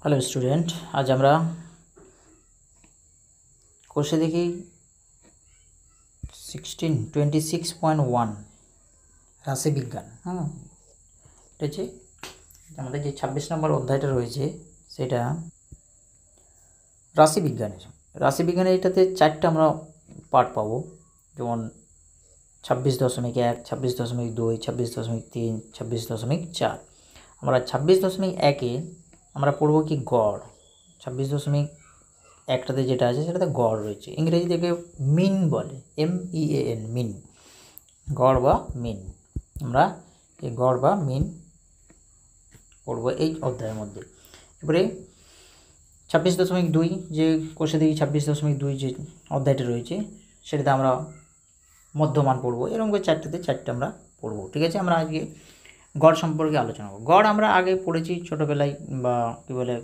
Hello student, आज আমরা কোর্সে দেখি 26.1 রাশিবিজ্ঞান। এটা হচ্ছে আমাদের যে 26 নম্বর অধ্যায়টা রয়েছে সেটা রাশিবিজ্ঞানের। এটাতে 4টা আমরা পার্ট পাবো, যেমন 26.1, 26.2, 26.3, 26.4। আমরা 26.1-এ আমরা পড়ব কি গড়। 26.1টাতে যেটা আছে সেটাতে গড় রয়েছে, ইংরেজি থেকে মিন বলে, MEAN, মিন, গড় বা মিন। আমরা এই গড় বা মিন পড়ব এই অধ্যায়ের মধ্যে। এবারে 26.2 যে কোর্সে দেখি 26.2 যে অধ্যায়টা রয়েছে সেটাতে আমরা মধ্যমান পড়ব। এরকম করে 4টাতে আমরা পড়ব, ঠিক আছে। আমরা আজকে গড় সম্পর্কে আলোচনা করব। গড় আমরা আগে পড়েছি ছোটোবেলায়, বা কী বলে,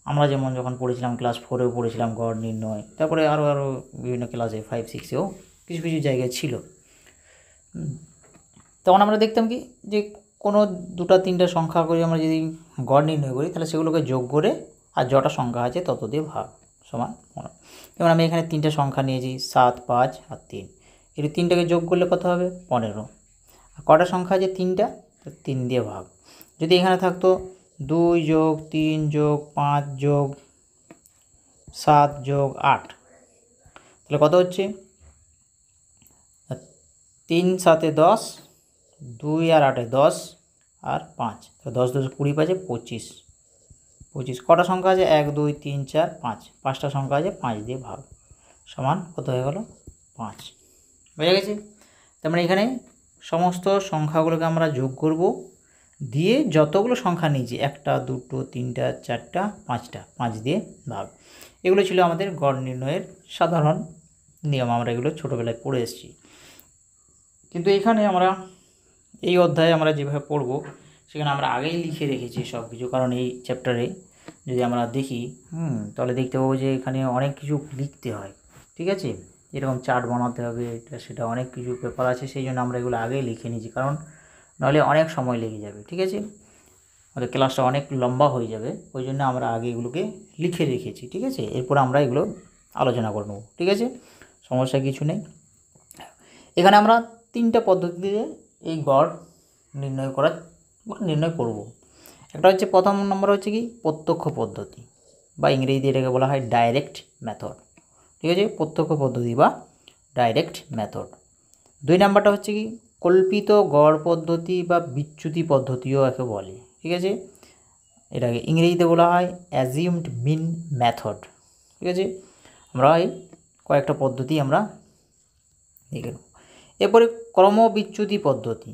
আমরা যেমন যখন পড়েছিলাম ক্লাস 4-এও পড়েছিলাম গড় নির্ণয়, তারপরে আরও বিভিন্ন ক্লাসে 5-6-এও কিছু কিছু জায়গায় ছিল। তখন আমরা দেখতাম কি যে কোনো 2-3টা সংখ্যা করে আমরা যদি গড় নির্ণয় করি তাহলে সেগুলোকে যোগ করে আর যটা সংখ্যা আছে তত দিয়ে ভাগ সমান 15। যেমন আমি এখানে 3টা সংখ্যা নিয়েছি, 7, 5 আর 3। এই 3টাকে যোগ করলে কত হবে? 15। আর কটা সংখ্যা আছে? 3টা, তো 3 দিয়ে ভাগ। যদি এখানে থাকতো 2 যোগ 3 যোগ 5 যোগ 7 যোগ 8, তাহলে কত হচ্ছে? 3 7-এ 10, 2 আর 8-এ 10 আর 5, তো 10 10 20, 25। কটা সংখ্যা আছে? 1 2 3 4 5, 5টা সংখ্যা আছে, 5 দিয়ে ভাগ সমান কত হয়ে গেল? 5। বুঝা গেছে? তার মানে এখানে সমস্ত সংখ্যাগুলোকে আমরা যোগ করব, দিয়ে যতগুলো সংখ্যা নিয়েছি 1টা 2টো 3টা 4টা 5টা, 5 দিয়ে ভাগ। এগুলো ছিল আমাদের গড় নির্ণয়ের সাধারণ নিয়ম, আমরা এগুলো ছোটোবেলায় পড়ে এসেছি। কিন্তু এখানে আমরা এই অধ্যায়ে আমরা যেভাবে পড়ব সেখানে আমরা আগেই লিখে রেখেছি সব কিছু, কারণ এই চ্যাপ্টারে যদি আমরা দেখি তাহলে দেখতে পাবো যে এখানে অনেক কিছু লিখতে হয়, ঠিক আছে। এরকম চার্ট বানাতে হবে, এটা সেটা অনেক কিছু পেপার আছে, সেই জন্য আমরা এগুলো আগেই লিখে নিয়েছি, কারণ নাহলে অনেক সময় লেগে যাবে, ঠিক আছে। আমাদের ক্লাসটা অনেক লম্বা হয়ে যাবে, ওই জন্য আমরা আগে এগুলোকে লিখে রেখেছি, ঠিক আছে। এরপর আমরা এগুলো আলোচনা করে নেব, ঠিক আছে, সমস্যা কিছু নেই। এখানে আমরা 3টা পদ্ধতিতে এই গড় নির্ণয় করব। একটা হচ্ছে, প্রথম নম্বর হচ্ছে কি প্রত্যক্ষ পদ্ধতি, বা ইংরেজিতে এটাকে বলা হয় ডাইরেক্ট মেথড, ঠিক আছে, প্রত্যক্ষ পদ্ধতি বা ডাইরেক্ট মেথড। 2 নাম্বারটা হচ্ছে কি কল্পিত গড় পদ্ধতি বা বিচ্যুতি পদ্ধতিও একে বলে, ঠিক আছে। এটাকে ইংরেজিতে বলা হয় অ্যাজিউমড মিন মেথড, ঠিক আছে। আমরা এই কয়েকটা পদ্ধতি আমরা দেখে নেব। এরপরে ক্রমবিচ্যুতি পদ্ধতি,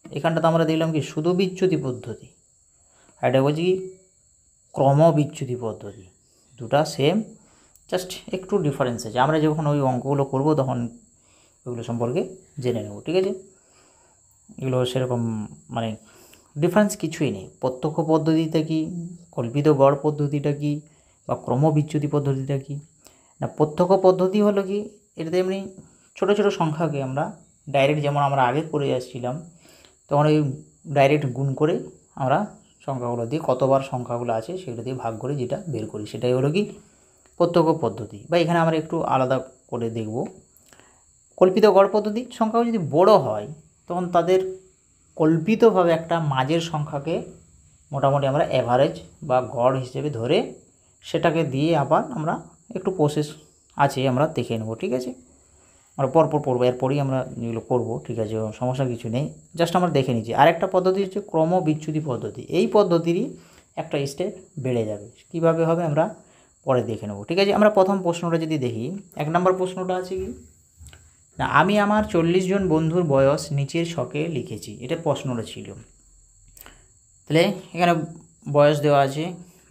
এখানটাতে আমরা দেখলাম কি শুধু বিচ্যুতি পদ্ধতি, আর এটা বলছি কি ক্রমবিচ্যুতি পদ্ধতি। দুটা সেম, জাস্ট একটু ডিফারেন্স আছে। আমরা যখন ওই অঙ্কগুলো করব তখন ওইগুলো সম্পর্কে জেনে নেব, ঠিক আছে। এগুলো সেরকম মানে ডিফারেন্স কিছুই নেই। প্রত্যক্ষ পদ্ধতিটা কি, কল্পিত গড় পদ্ধতিটা কি, বা ক্রমবিচ্যুতি পদ্ধতিটা কি না। প্রত্যক্ষ পদ্ধতি হলো কি, এটাতে এমনি ছোটো ছোটো সংখ্যাকে আমরা ডাইরেক্ট, যেমন আমরা আগে করে আসছিলাম তখন ওই ডাইরেক্ট গুণ করে আমরা সংখ্যাগুলো দিয়ে কতবার সংখ্যাগুলো আছে সেগুলো দিয়ে ভাগ করে যেটা বের করি সেটাই হলো কি প্রত্যক্ষ পদ্ধতি। বা এখানে আমরা একটু আলাদা করে দেখব, কল্পিত গড় পদ্ধতি সংখ্যাও যদি বড় হয় তখন তাদের কল্পিতভাবে একটা মাঝের সংখ্যাকে মোটামুটি আমরা অ্যাভারেজ বা গড় হিসেবে ধরে সেটাকে দিয়ে আবার আমরা একটু প্রসেস আছে আমরা দেখে নেব, ঠিক আছে। আমরা পরপর পড়বো, এরপরই আমরা এগুলো করবো, ঠিক আছে, সমস্যা কিছু নেই, জাস্ট আমরা দেখে নিচ্ছি। আরেকটা পদ্ধতি হচ্ছে ক্রমবিচ্যুতি পদ্ধতি। এই পদ্ধতিরই একটা স্টেপ বেড়ে যাবে, কীভাবে হবে আমরা পরে দেখে নেব, ঠিক আছে। আমরা প্রথম প্রশ্নটা যদি দেখি, 1 নম্বর প্রশ্নটা আছে কি না, আমি আমার 40 জন বন্ধুর বয়স নিচের ছকে লিখেছি, এটা প্রশ্নটা ছিল। তাহলে এখানে বয়স দেওয়া আছে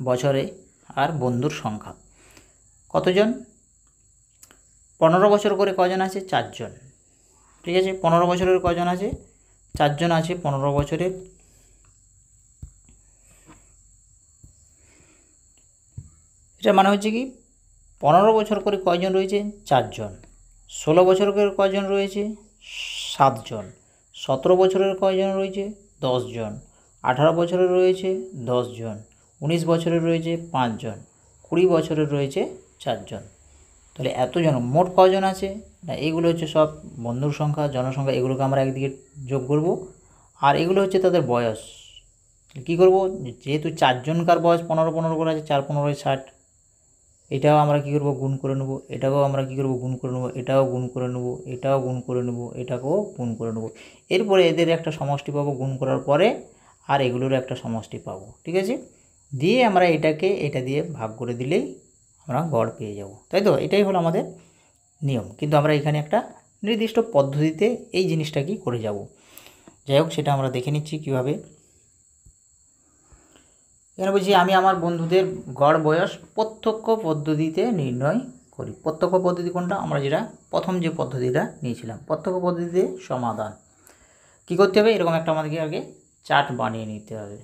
বছরে আর বন্ধুর সংখ্যা কতজন। 15 বছর করে কজন আছে? 4 জন, ঠিক আছে। 15 বছরের কজন আছে? 4 জন আছে 15 বছরের। এটা মানে হচ্ছে কি 15 বছর করে কয়জন রয়েছে? 4 জন। 16 বছর করে কয়জন রয়েছে? 7 জন। 17 বছরের কয়জন রয়েছে? 10 জন। 18 বছরের রয়েছে 10 জন। 19 বছরের রয়েছে 5 জন, 20 বছরের রয়েছে 4 জন। তাহলে এতজন মোট কজন আছে না, এইগুলো হচ্ছে সব বন্ধুর সংখ্যা, জনসংখ্যা, এগুলোকে আমরা একদিকে যোগ করব। আর এগুলো হচ্ছে তাদের বয়স। কী করব, যেহেতু 4 জনকার বয়স 15 করে আছে, 4 15 60, এটাও আমরা কী করব, গুণ করে নেব। এটাকেও আমরা কী করব, গুণ করে নেব। এটাও গুণ করে নেব, এটাও গুণ করে নেব, এটাকেও গুণ করে নেব। এরপরে এদের একটা সমষ্টি পাবো গুণ করার পরে, আর এগুলোর একটা সমষ্টি পাবো। ঠিক আছে, দিয়ে আমরা এটাকে এটা দিয়ে ভাগ করে দিলেই আমরা গড় পেয়ে যাব, তাই তো? এটাই হলো আমাদের নিয়ম। কিন্তু আমরা এখানে একটা নির্দিষ্ট পদ্ধতিতে এই জিনিসটা কি করে যাব। যাই হোক, সেটা আমরা দেখে নিচ্ছি কীভাবে। এখানে বলছি আমি আমার বন্ধুদের গড় বয়স প্রত্যক্ষ পদ্ধতিতে নির্ণয় করি। প্রত্যক্ষ পদ্ধতি কোনটা? আমরা যেটা প্রথম যে পদ্ধতিটা নিয়েছিলাম, প্রত্যক্ষ পদ্ধতিতে সমাধান। কী করতে হবে, এরকম একটা আমাদেরকে আগে চার্ট বানিয়ে নিতে হবে।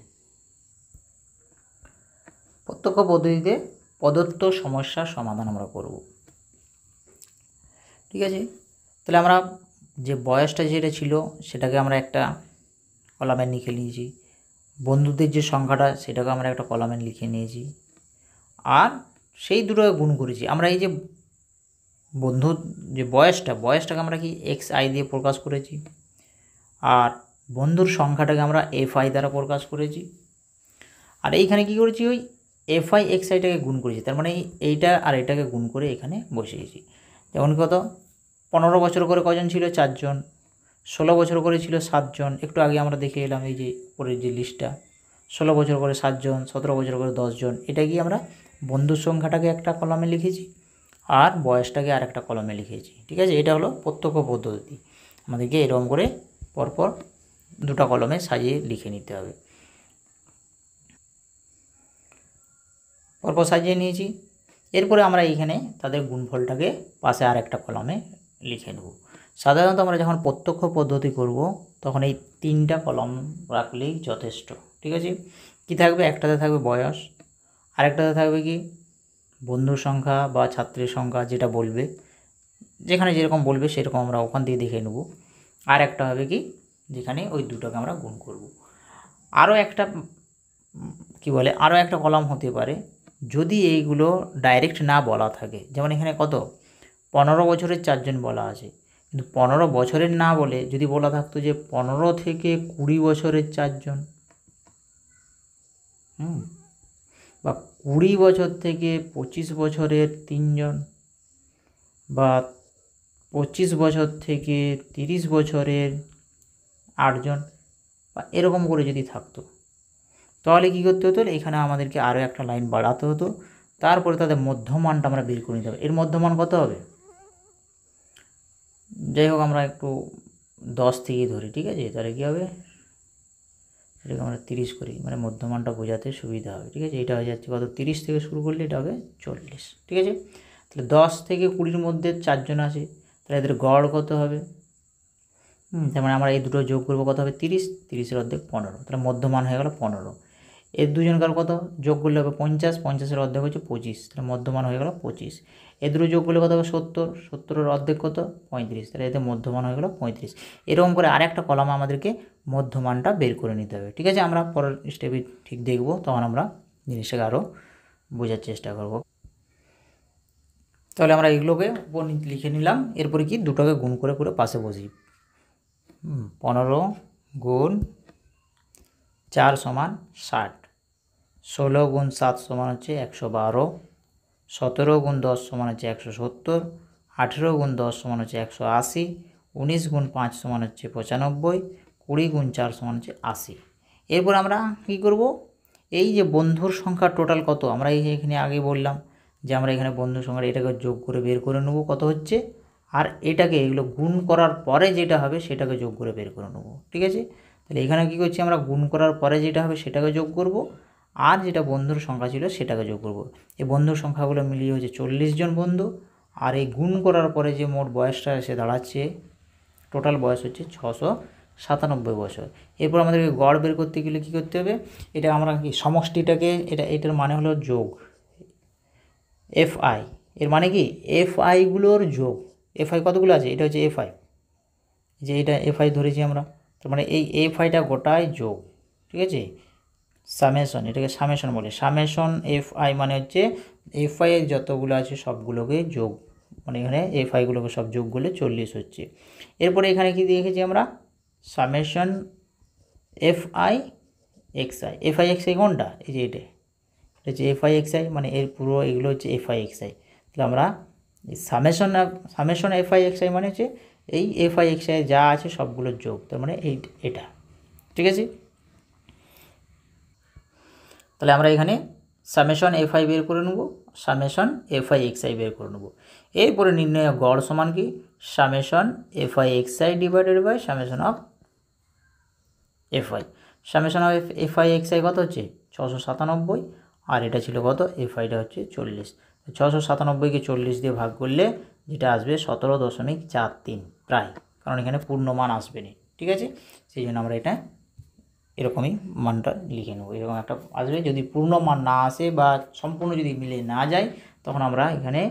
প্রত্যক্ষ পদ্ধতিতে প্রদত্ত সমস্যার সমাধান আমরা করব। ঠিক আছে, তাহলে আমরা যে বয়সটা যেটা ছিল সেটাকে আমরা একটা কলামে লিখে নিয়েছি, বন্ধুদের যে সংখ্যাটা সেটাকে আমরা একটা কলামে লিখে নিয়েছি, আর সেই দুটোকে গুণ করেছি। আমরা এই যে বন্ধুর যে বয়সটাকে আমরা কি XI দিয়ে প্রকাশ করেছি, আর বন্ধুর সংখ্যাটাকে আমরা FI দ্বারা প্রকাশ করেছি। আর এইখানে কি করেছি, ওই FI XIটাকে গুণ করেছি, তার মানে এইটা আর এটাকে গুণ করে এখানে বসিয়েছি। যেমন কত, 15 বছর করে কজন ছিল? 4 জন। 16 বছর করে ছিল 7 জন। একটু আগে আমরা দেখে এলাম এই যে পরের যে লিস্টটা, 16 বছর করে 7 জন, 17 বছর করে 10 জন। এটা কি আমরা বন্ধুর সংখ্যাটাকে একটা কলামে লিখেছি আর বয়সটাকে আর একটা কলামে লিখেছি। ঠিক আছে, এটা হলো প্রত্যক্ষ পদ্ধতি। আমাদেরকে এরকম করে পরপর দুটো কলমে সাজিয়ে লিখে নিতে হবে। পরপর সাজিয়ে নিয়েছি, এরপরে আমরা এইখানে তাদের গুণফলটাকে পাশে আর একটা কলমে লিখে নেব। সাধারণত আমরা যখন প্রত্যক্ষ পদ্ধতি করব তখন এই 3টা কলম রাখলেই যথেষ্ট। ঠিক আছে, কি থাকবে? একটাতে থাকবে বয়স, আরেকটাতে থাকবে কি বন্ধুর সংখ্যা বা ছাত্রের সংখ্যা, যেটা বলবে, যেখানে যেরকম বলবে সেরকম আমরা ওখান থেকে দেখে নেব। আর একটা হবে কি, যেখানে ওই দুটোকে আমরা গুণ করব। আরও একটা আরও একটা কলাম হতে পারে যদি এইগুলো ডাইরেক্ট না বলা থাকে। যেমন এখানে কত, 15 বছরের 4 জন বলা আছে, কিন্তু 15 বছরের না বলে যদি বলা থাকতো যে 15 থেকে 20 বছরের 4 জন, বা 20 বছর থেকে 25 বছরের 3 জন, বা 25 বছর থেকে 30 বছরের 8 জন, বা এরকম করে যদি থাকতো, তাহলে কী করতে হতো, এখানে আমাদেরকে আরও একটা লাইন বাড়াতে হতো। তারপরে তাদের মধ্যমানটা আমরা বের করে নিতে হবে। এর মধ্যমান কত হবে? যাই হোক, আমরা একটু 10 থেকে ধরি। ঠিক আছে, তাহলে কী হবে, এটাকে আমরা 30 করি, মানে মধ্যমানটা বোঝাতে সুবিধা হবে। ঠিক আছে, এটা হয়ে যাচ্ছে কত, 30 থেকে শুরু করলে এটা হবে 40। ঠিক আছে, তাহলে 10 থেকে 20-র মধ্যে 4 জন আছে, তাহলে এদের গড় কত হবে? তার মানে আমরা এই দুটো যোগ করবো, কত হবে? 30, 30-এর অর্ধেক 15, তাহলে মধ্যমান হয়ে গেল 15। এর দুজনকার কত যোগ করলে হবে 50, 50-এর অর্ধেক হচ্ছে 25, তাহলে মধ্যমান হয়ে গেল 25। এ দুটো যোগ করলে কত হবে? 70, 70-এর অর্ধেক কত? 35, তাহলে এতে মধ্যমান হয়ে গেল 35। এরকম করে আরেকটা কলামে আমাদেরকে মধ্যমানটা বের করে নিতে হবে। ঠিক আছে, আমরা পরের স্টেপে ঠিক দেখব, তখন আমরা জিনিসটাকে আরও বোঝার চেষ্টা করব। তাহলে আমরা এগুলোকে উপর লিখে নিলাম, এরপরে কি দুটোকে গুণ করে করে পাশে বসি। 15 গুণ 4 সমান 60, 16 গুণ 7 সমান হচ্ছে 112, 17 গুণ 10 সমান হচ্ছে 170, 18 গুণ 10 সমান হচ্ছে 180, 19 গুণ 5 সমান হচ্ছে 95, 20 গুণ 4 সমান হচ্ছে 80। এরপর আমরা কী করব, এই যে বন্ধুর সংখ্যা টোটাল কত, আমরা এখানে আগে বললাম যে আমরা এখানে বন্ধুর সংখ্যা এটাকে যোগ করে বের করে নেব কত হচ্ছে, আর এটাকে এগুলো গুণ করার পরে যেটা হবে সেটাকে যোগ করে বের করে নেব। ঠিক আছে, তাহলে এখানে কী করছি, আমরা গুণ করার পরে যেটা হবে সেটাকে যোগ করব, আর যেটা বন্ধুর সংখ্যা ছিল সেটাকে যোগ করব। এই বন্ধুর সংখ্যাগুলো মিলিয়ে হচ্ছে 40 জন বন্ধু, আর এই গুণ করার পরে যে মোট বয়সটা এসে দাঁড়াচ্ছে, টোটাল বয়স হচ্ছে 697 বছর। এরপর আমাদেরকে গড় বের করতে গেলে কী করতে হবে, এটা আমরা কি সমষ্টিটাকে, এটার মানে হলো যোগ, FI, এর মানে কি FIগুলোর যোগ। FI কতগুলো আছে, এটা হচ্ছে FI, যে এটা FI ধরেছি আমরা, তার মানে এই FIটা গোটায় যোগ। ঠিক আছে, সামেশন, এটাকে সামেশন বলে। সামেশন এফ আই মানে হচ্ছে এফ আই এর যতগুলো আছে সবগুলোকে যোগ, মানে এখানে এফ আইগুলোকে সব যোগ করলে 40 হচ্ছে। এরপরে এখানে কি দেখেছি আমরা, summation F I x I. F I x I কোনটা, এই যে এটা হচ্ছে এফ আই এক্স আই, মানে এর পুরো এগুলো হচ্ছে এফ আই এক্স আই। তাহলে আমরা summation F I x I মানে হচ্ছে এই এফ আই এক্স আই যা আছে সবগুলোর যোগ, তার মানে এটা, ঠিক আছে। তাহলে আমরা এখানে সামেশন এফ আই বের করে নেব, summation F I x I বের করে নেব। এরপরে নির্ণয় গড় সমান কি, summation F I x I divided by summation of F I. Summation of F I x I কত হচ্ছে 697, আর এটা ছিল কত, এফ আইটা হচ্ছে 40। 697কে 40 দিয়ে ভাগ করলে যেটা আসবে 17.43 প্রায়, কারণ এখানে পূর্ণ মান আসবে না, ঠিক আছে। সেই জন্য আমরা এটা এরকমই মানটা লিখে নেব, এরকম একটা আসবে। যদি পূর্ণ মান না আসে বা সম্পূর্ণ যদি মিলে না যায়, তখন আমরা এখানে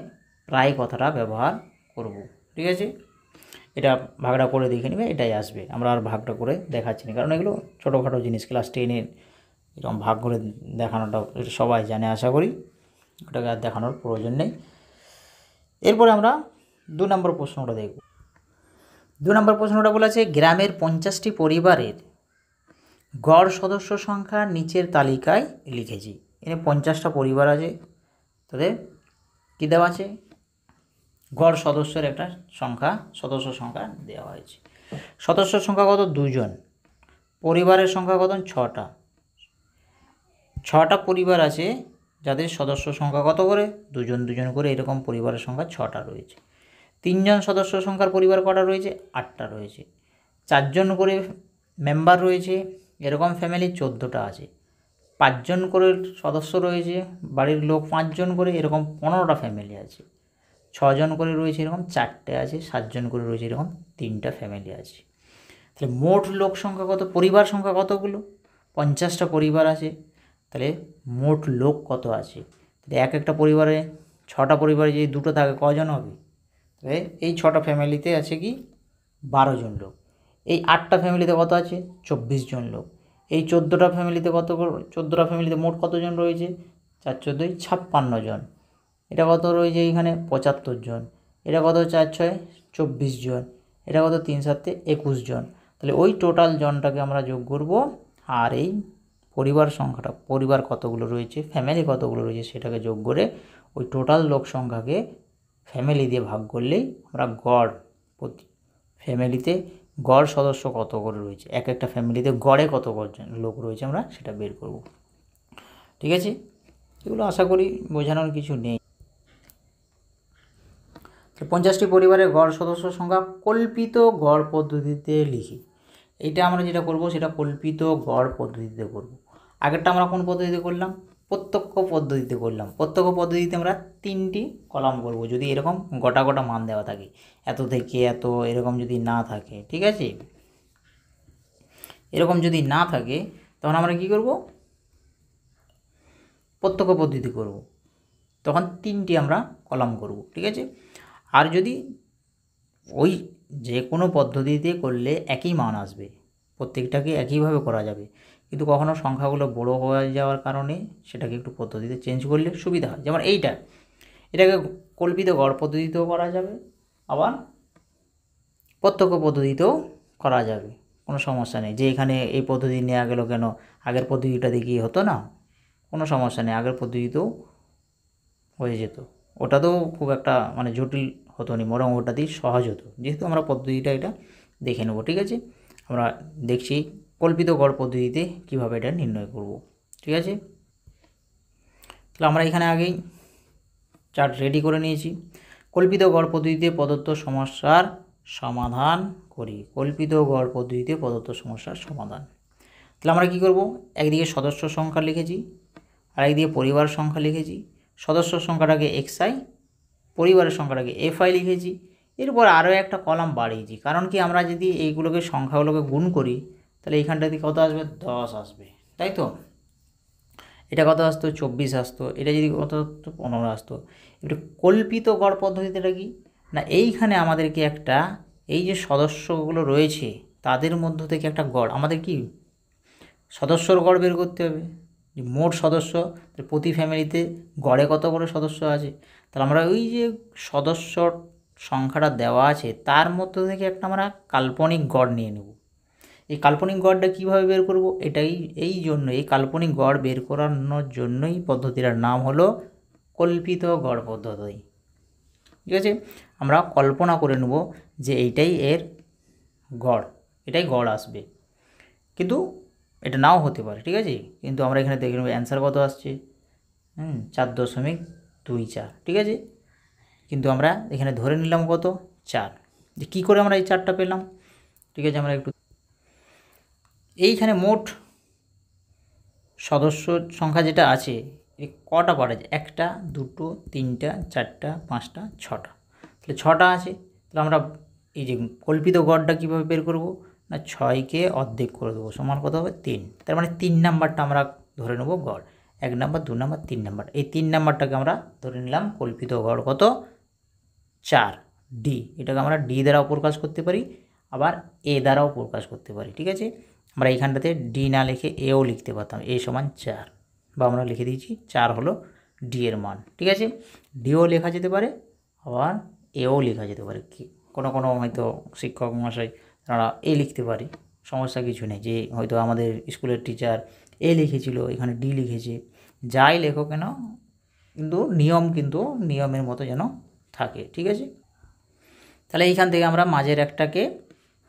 প্রায় কথাটা ব্যবহার করব, ঠিক আছে। এটা ভাগটা করে দেখে নেবে, এটাই আসবে। আমরা আর ভাগটা করে দেখাচ্ছি না, কারণ এগুলো ছোটোখাটো জিনিস, ক্লাস 10-এর এরকম ভাগ করে দেখানোটা সবাই জানে আশা করি, ওটাকে আর দেখানোর প্রয়োজন নেই। এরপরে আমরা 2 নম্বর প্রশ্নটা দেখব। 2 নম্বর প্রশ্নটা বলেছে, গ্রামের 50টি পরিবারের গড় সদস্য সংখ্যা নিচের তালিকায় লিখেছি। এখানে 50টা পরিবার আছে, তাদের কী দেওয়া আছে, গড় সদস্যের একটা সংখ্যা, সদস্য সংখ্যা দেওয়া হয়েছে। সদস্য সংখ্যা কত, 2 জন। পরিবারের সংখ্যা কত, 6টা। 6টা পরিবার আছে যাদের সদস্য সংখ্যা কত করে, 2 জন 2 জন করে, এরকম পরিবারের সংখ্যা 6টা রয়েছে। 3 জন সদস্য সংখ্যার পরিবার কটা রয়েছে, 8টা রয়েছে। 4 জন করে মেম্বার রয়েছে, এরকম ফ্যামিলি 14টা আছে। 5 জন করে সদস্য রয়েছে, বাড়ির লোক 5 জন করে, এরকম 15টা ফ্যামিলি আছে। 6 জন করে রয়েছে, এরকম 4টে আছে। 7 জন করে রয়েছে, এরকম 3টা ফ্যামিলি আছে। তাহলে মোট লোক সংখ্যা কত, পরিবার সংখ্যা কতগুলো, 50টা পরিবার আছে। তাহলে মোট লোক কত আছে, তাহলে এক একটা পরিবারে 6টা পরিবারে যদি 2টো থাকে কজন হবে, তাহলে এই 6টা ফ্যামিলিতে আছে কি 12 জন লোক। এই 8টা ফ্যামিলিতে কত আছে, 24 জন লোক। এই 14টা ফ্যামিলিতে কত, 14টা ফ্যামিলিতে মোট কতজন রয়েছে, 4 14 56 জন। এটা কত রয়েছে এইখানে 75 জন। এটা কত 4 6 24 জন। এটা কত 3 7 21 জন। তাহলে ওই টোটাল জনটাকে আমরা যোগ করব, আর এই পরিবার সংখ্যাটা, পরিবার কতগুলো রয়েছে, ফ্যামিলি কতগুলো রয়েছে সেটাকে যোগ করে ওই টোটাল লোক সংখ্যাকে ফ্যামিলি দিয়ে ভাগ করলেই আমরা গড়, প্রতি ফ্যামিলিতে গড় সদস্য কত করে রয়েছে, এক একটা ফ্যামিলিতে গড়ে কত লোক রয়েছে আমরা সেটা বের করব, ঠিক আছে। এগুলো আশা করি বোঝানোর কিছু নেই। 50টি পরিবারের গড় সদস্য সংখ্যা কল্পিত গড় পদ্ধতিতে লিখি। এইটা আমরা যেটা করব সেটা কল্পিত গড় পদ্ধতিতে করব। আগেরটা আমরা কোন পদ্ধতিতে করলাম, প্রত্যক্ষ পদ্ধতিতে করলাম। প্রত্যক্ষ পদ্ধতিতে আমরা 3টি কলাম করব, যদি এরকম গোটা গোটা মান দেওয়া থাকে, এত থেকে এত, এরকম যদি না থাকে, ঠিক আছে। এরকম যদি না থাকে তখন আমরা কি করব, প্রত্যক্ষ পদ্ধতি করব, তখন 3টি আমরা কলাম করব, ঠিক আছে। আর যদি ওই যে কোনো পদ্ধতিতে করলে একই মান আসবে, প্রত্যেকটাকে একইভাবে করা যাবে, কিন্তু কখনো সংখ্যাগুলো বড় হয়ে যাওয়ার কারণে সেটাকে একটু পদ্ধতিতে চেঞ্জ করলে সুবিধা হয়। যেমন এটাকে কল্পিত গড় পদ্ধতিতেও করা যাবে, আবার প্রত্যক্ষ পদ্ধতিতেও করা যাবে, কোনো সমস্যা নেই। যে এখানে এই পদ্ধতি নেওয়া গেল কেন, আগের পদ্ধতিটা দেখিয়ে হতো না, কোনো সমস্যা নেই, আগের পদ্ধতিতেও হয়ে যেত। ওটাতেও খুব একটা মানে জটিল হতো না, বরং ওটাতেই সহজ হতো, যেহেতু আমরা পদ্ধতিটা এটা দেখে নেব, ঠিক আছে। আমরা দেখছি কল্পিত গড় পদ্ধতিতে কীভাবে এটা নির্ণয় করব, ঠিক আছে। তাহলে আমরা এখানে আগেই চার্ট রেডি করে নিয়েছি। কল্পিত গড় পদ্ধতিতে প্রদত্ত সমস্যার সমাধান করি। কল্পিত গড় পদ্ধতিতে প্রদত্ত সমস্যার সমাধান। তাহলে আমরা কী করব, একদিকে সদস্য সংখ্যা লিখেছি, আর একদিকে পরিবার সংখ্যা লিখেছি। সদস্য সংখ্যাটাকে XI, পরিবারের সংখ্যাটাকে FI লিখেছি। এরপর আরও একটা কলাম বাড়িয়েছি, কারণ কি আমরা যদি এইগুলোকে সংখ্যাগুলোকে গুণ করি তাহলে এইখানটাতে কত আসবে, 10 আসবে, তাই তো। এটা কত আসতো, 24 আসতো। এটা যদি কত আসতো, 15 আসতো। এবার কল্পিত গড় পদ্ধতিটা কি না, এইখানে আমাদেরকে একটা, এই যে সদস্যগুলো রয়েছে তাদের মধ্য থেকে একটা গড়, আমাদের কি সদস্যর গড় বের করতে হবে, যে মোট সদস্য প্রতি ফ্যামিলিতে গড়ে কত করে সদস্য আছে, তাহলে আমরা ওই যে সদস্য সংখ্যাটা দেওয়া আছে তার মধ্যে থেকে একটা আমরা কাল্পনিক গড় নিয়ে নেব। এই কাল্পনিক গড়টা কীভাবে বের করব, এই জন্য এই কাল্পনিক গড় বের করানোর জন্যই পদ্ধতিটার নাম হলো কল্পিত গড় পদ্ধতি। ঠিক আছে, আমরা কল্পনা করে নেব যে এইটাই এর গড়, এটাই গড় আসবে, কিন্তু এটা নাও হতে পারে। ঠিক আছে, কিন্তু আমরা এখানে দেখে নেব অ্যান্সার কত আসছে, 4.24। ঠিক আছে, কিন্তু আমরা এখানে ধরে নিলাম কত, 4। যে কী করে আমরা এই 4টা পেলাম, ঠিক আছে, আমরা একটু এইখানে মোট সদস্য সংখ্যা যেটা আছে কটা পারা যায়, 1 2 3 4 5 6টা, তাহলে 6টা আছে। তাহলে আমরা এই যে কল্পিত গড়টা কীভাবে বের করব না, 6কে অর্ধেক করে দেবো, সমান কত হবে 3। তার মানে 3 নাম্বারটা আমরা ধরে নেব গড়, 1 নাম্বার 2 নাম্বার 3 নাম্বার, এই 3 নাম্বারটাকে আমরা ধরে নিলাম কল্পিত গড় কত, 4 ডি। এটাকে আমরা ডি দ্বারাও প্রকাশ করতে পারি, আবার এ দ্বারাও প্রকাশ করতে পারি। ঠিক আছে, আমরা এইখানটাতে ডি না লিখে এও লিখতে পারতাম, এ সমান 4, বা আমরা লিখে দিয়েছি 4 হলো ডি এর মান। ঠিক আছে, ডিও লেখা যেতে পারে, আবার এও লেখা যেতে পারে, কি কোনো হয়তো শিক্ষক মহাশয় তারা এ লিখতে পারে, সমস্যা কিছু নেই। যে হয়তো আমাদের স্কুলের টিচার এ লিখেছিল, এখানে ডি লিখেছে, যাই লেখো কেন, কিন্তু নিয়মের মতো যেন থাকে। ঠিক আছে, তাহলে এইখান থেকে আমরা মাঝের একটাকে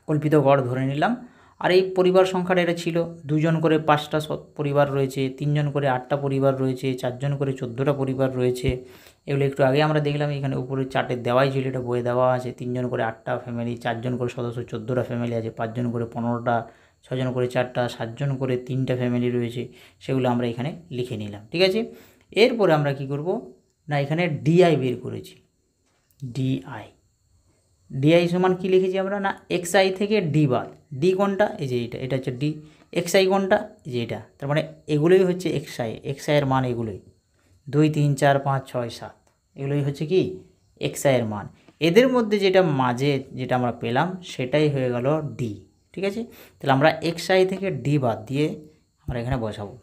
কল্পিত গড় ধরে নিলাম। আর এই পরিবার সংখ্যাটা এটা ছিল, 2 জন করে 5টা পরিবার রয়েছে, 3 জন করে 8টা পরিবার রয়েছে, 4 জন করে 14টা পরিবার রয়েছে। এগুলো একটু আগে আমরা দেখলাম, এখানে উপরে চার্টে দেওয়াই ছিল, এটা বইয়ে দেওয়া আছে। 3 জন করে 8টা ফ্যামিলি, 4 জন করে সদস্য 14টা ফ্যামিলি আছে, 5 জন করে 15টা, 6 জন করে 4টা, 7 জন করে 3টা ফ্যামিলি রয়েছে, সেগুলো আমরা এখানে লিখে নিলাম। ঠিক আছে, এরপরে আমরা কি করব না, এখানে ডিআই বের করেছি, ডিআই সমান কী লিখেছি আমরা না, এক্সআই থেকে ডি বাদ, ডি কোনটা, এই যে এটা হচ্ছে ডি, এক্সআই কোনটা, এই যে এটা, তার মানে এগুলোই হচ্ছে এক্সআইয়ের মান, এগুলোই 2 3 4 5 6 7, এগুলোই হচ্ছে কি এক্সআইয়ের মান। এদের মধ্যে যেটা মাঝে যেটা আমরা পেলাম সেটাই হয়ে গেল ডি। ঠিক আছে, তাহলে আমরা এক্সআই থেকে ডি বাদ দিয়ে আমরা এখানে বসাবো,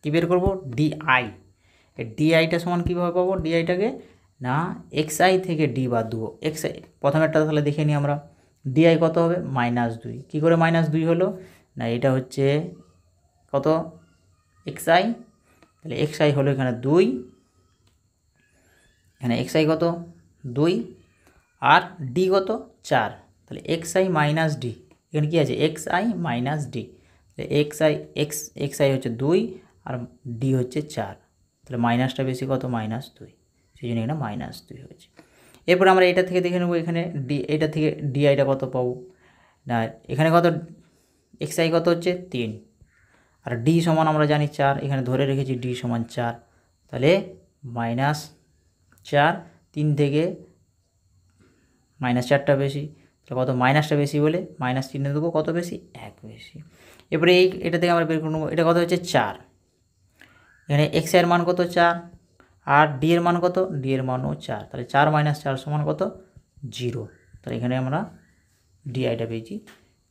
কী বের করবো, ডিআই। ডিআইটা সমান কীভাবে পাবো, ডিআইটাকে না এক্সআই থেকে ডি বাদ দেবো, এক্সআই প্রথমেরটা তাহলে দেখে নিই আমরা, ডিআই কত হবে -2। কী করে -2 হলো না, এটা হচ্ছে কত এক্সআই, তাহলে এক্সআই হলো এখানে 2, এখানে এক্সআই কত 2 আর ডি কত 4, তাহলে এক্সআই মাইনাস ডি, এখানে কী আছে এক্সআই মাইনাস ডি, এক্সআই হচ্ছে 2 আর ডি হচ্ছে 4, তাহলে মাইনাসটা বেশি কত -2, সেই জন্য এখানে -2 হয়েছে। এরপর আমরা এটা থেকে দেখে নেব, এখানে এটা থেকে ডিআইটা কত পাবো না, এখানে কত এক্সআই কত হচ্ছে 3 আর ডি সমান আমরা জানি 4, এখানে ধরে রেখেছি ডি সমান 4, তাহলে -4, 3 থেকে -4টা বেশি, তাহলে কত মাইনাসটা বেশি বলে মাইনাস চিহ্ন দেবো, কত বেশি 1 বেশি। এরপরে এটা থেকে আমরা বের করে নেবো, এটা কত হচ্ছে 4, এখানে এক্সআইয়ের মান কত 4 আর ডি এর মান কত, ডি এর মানও 4, তাহলে 4 - 4 সমান কত 0, তাহলে এখানে আমরা ডিআইটা পেয়েছি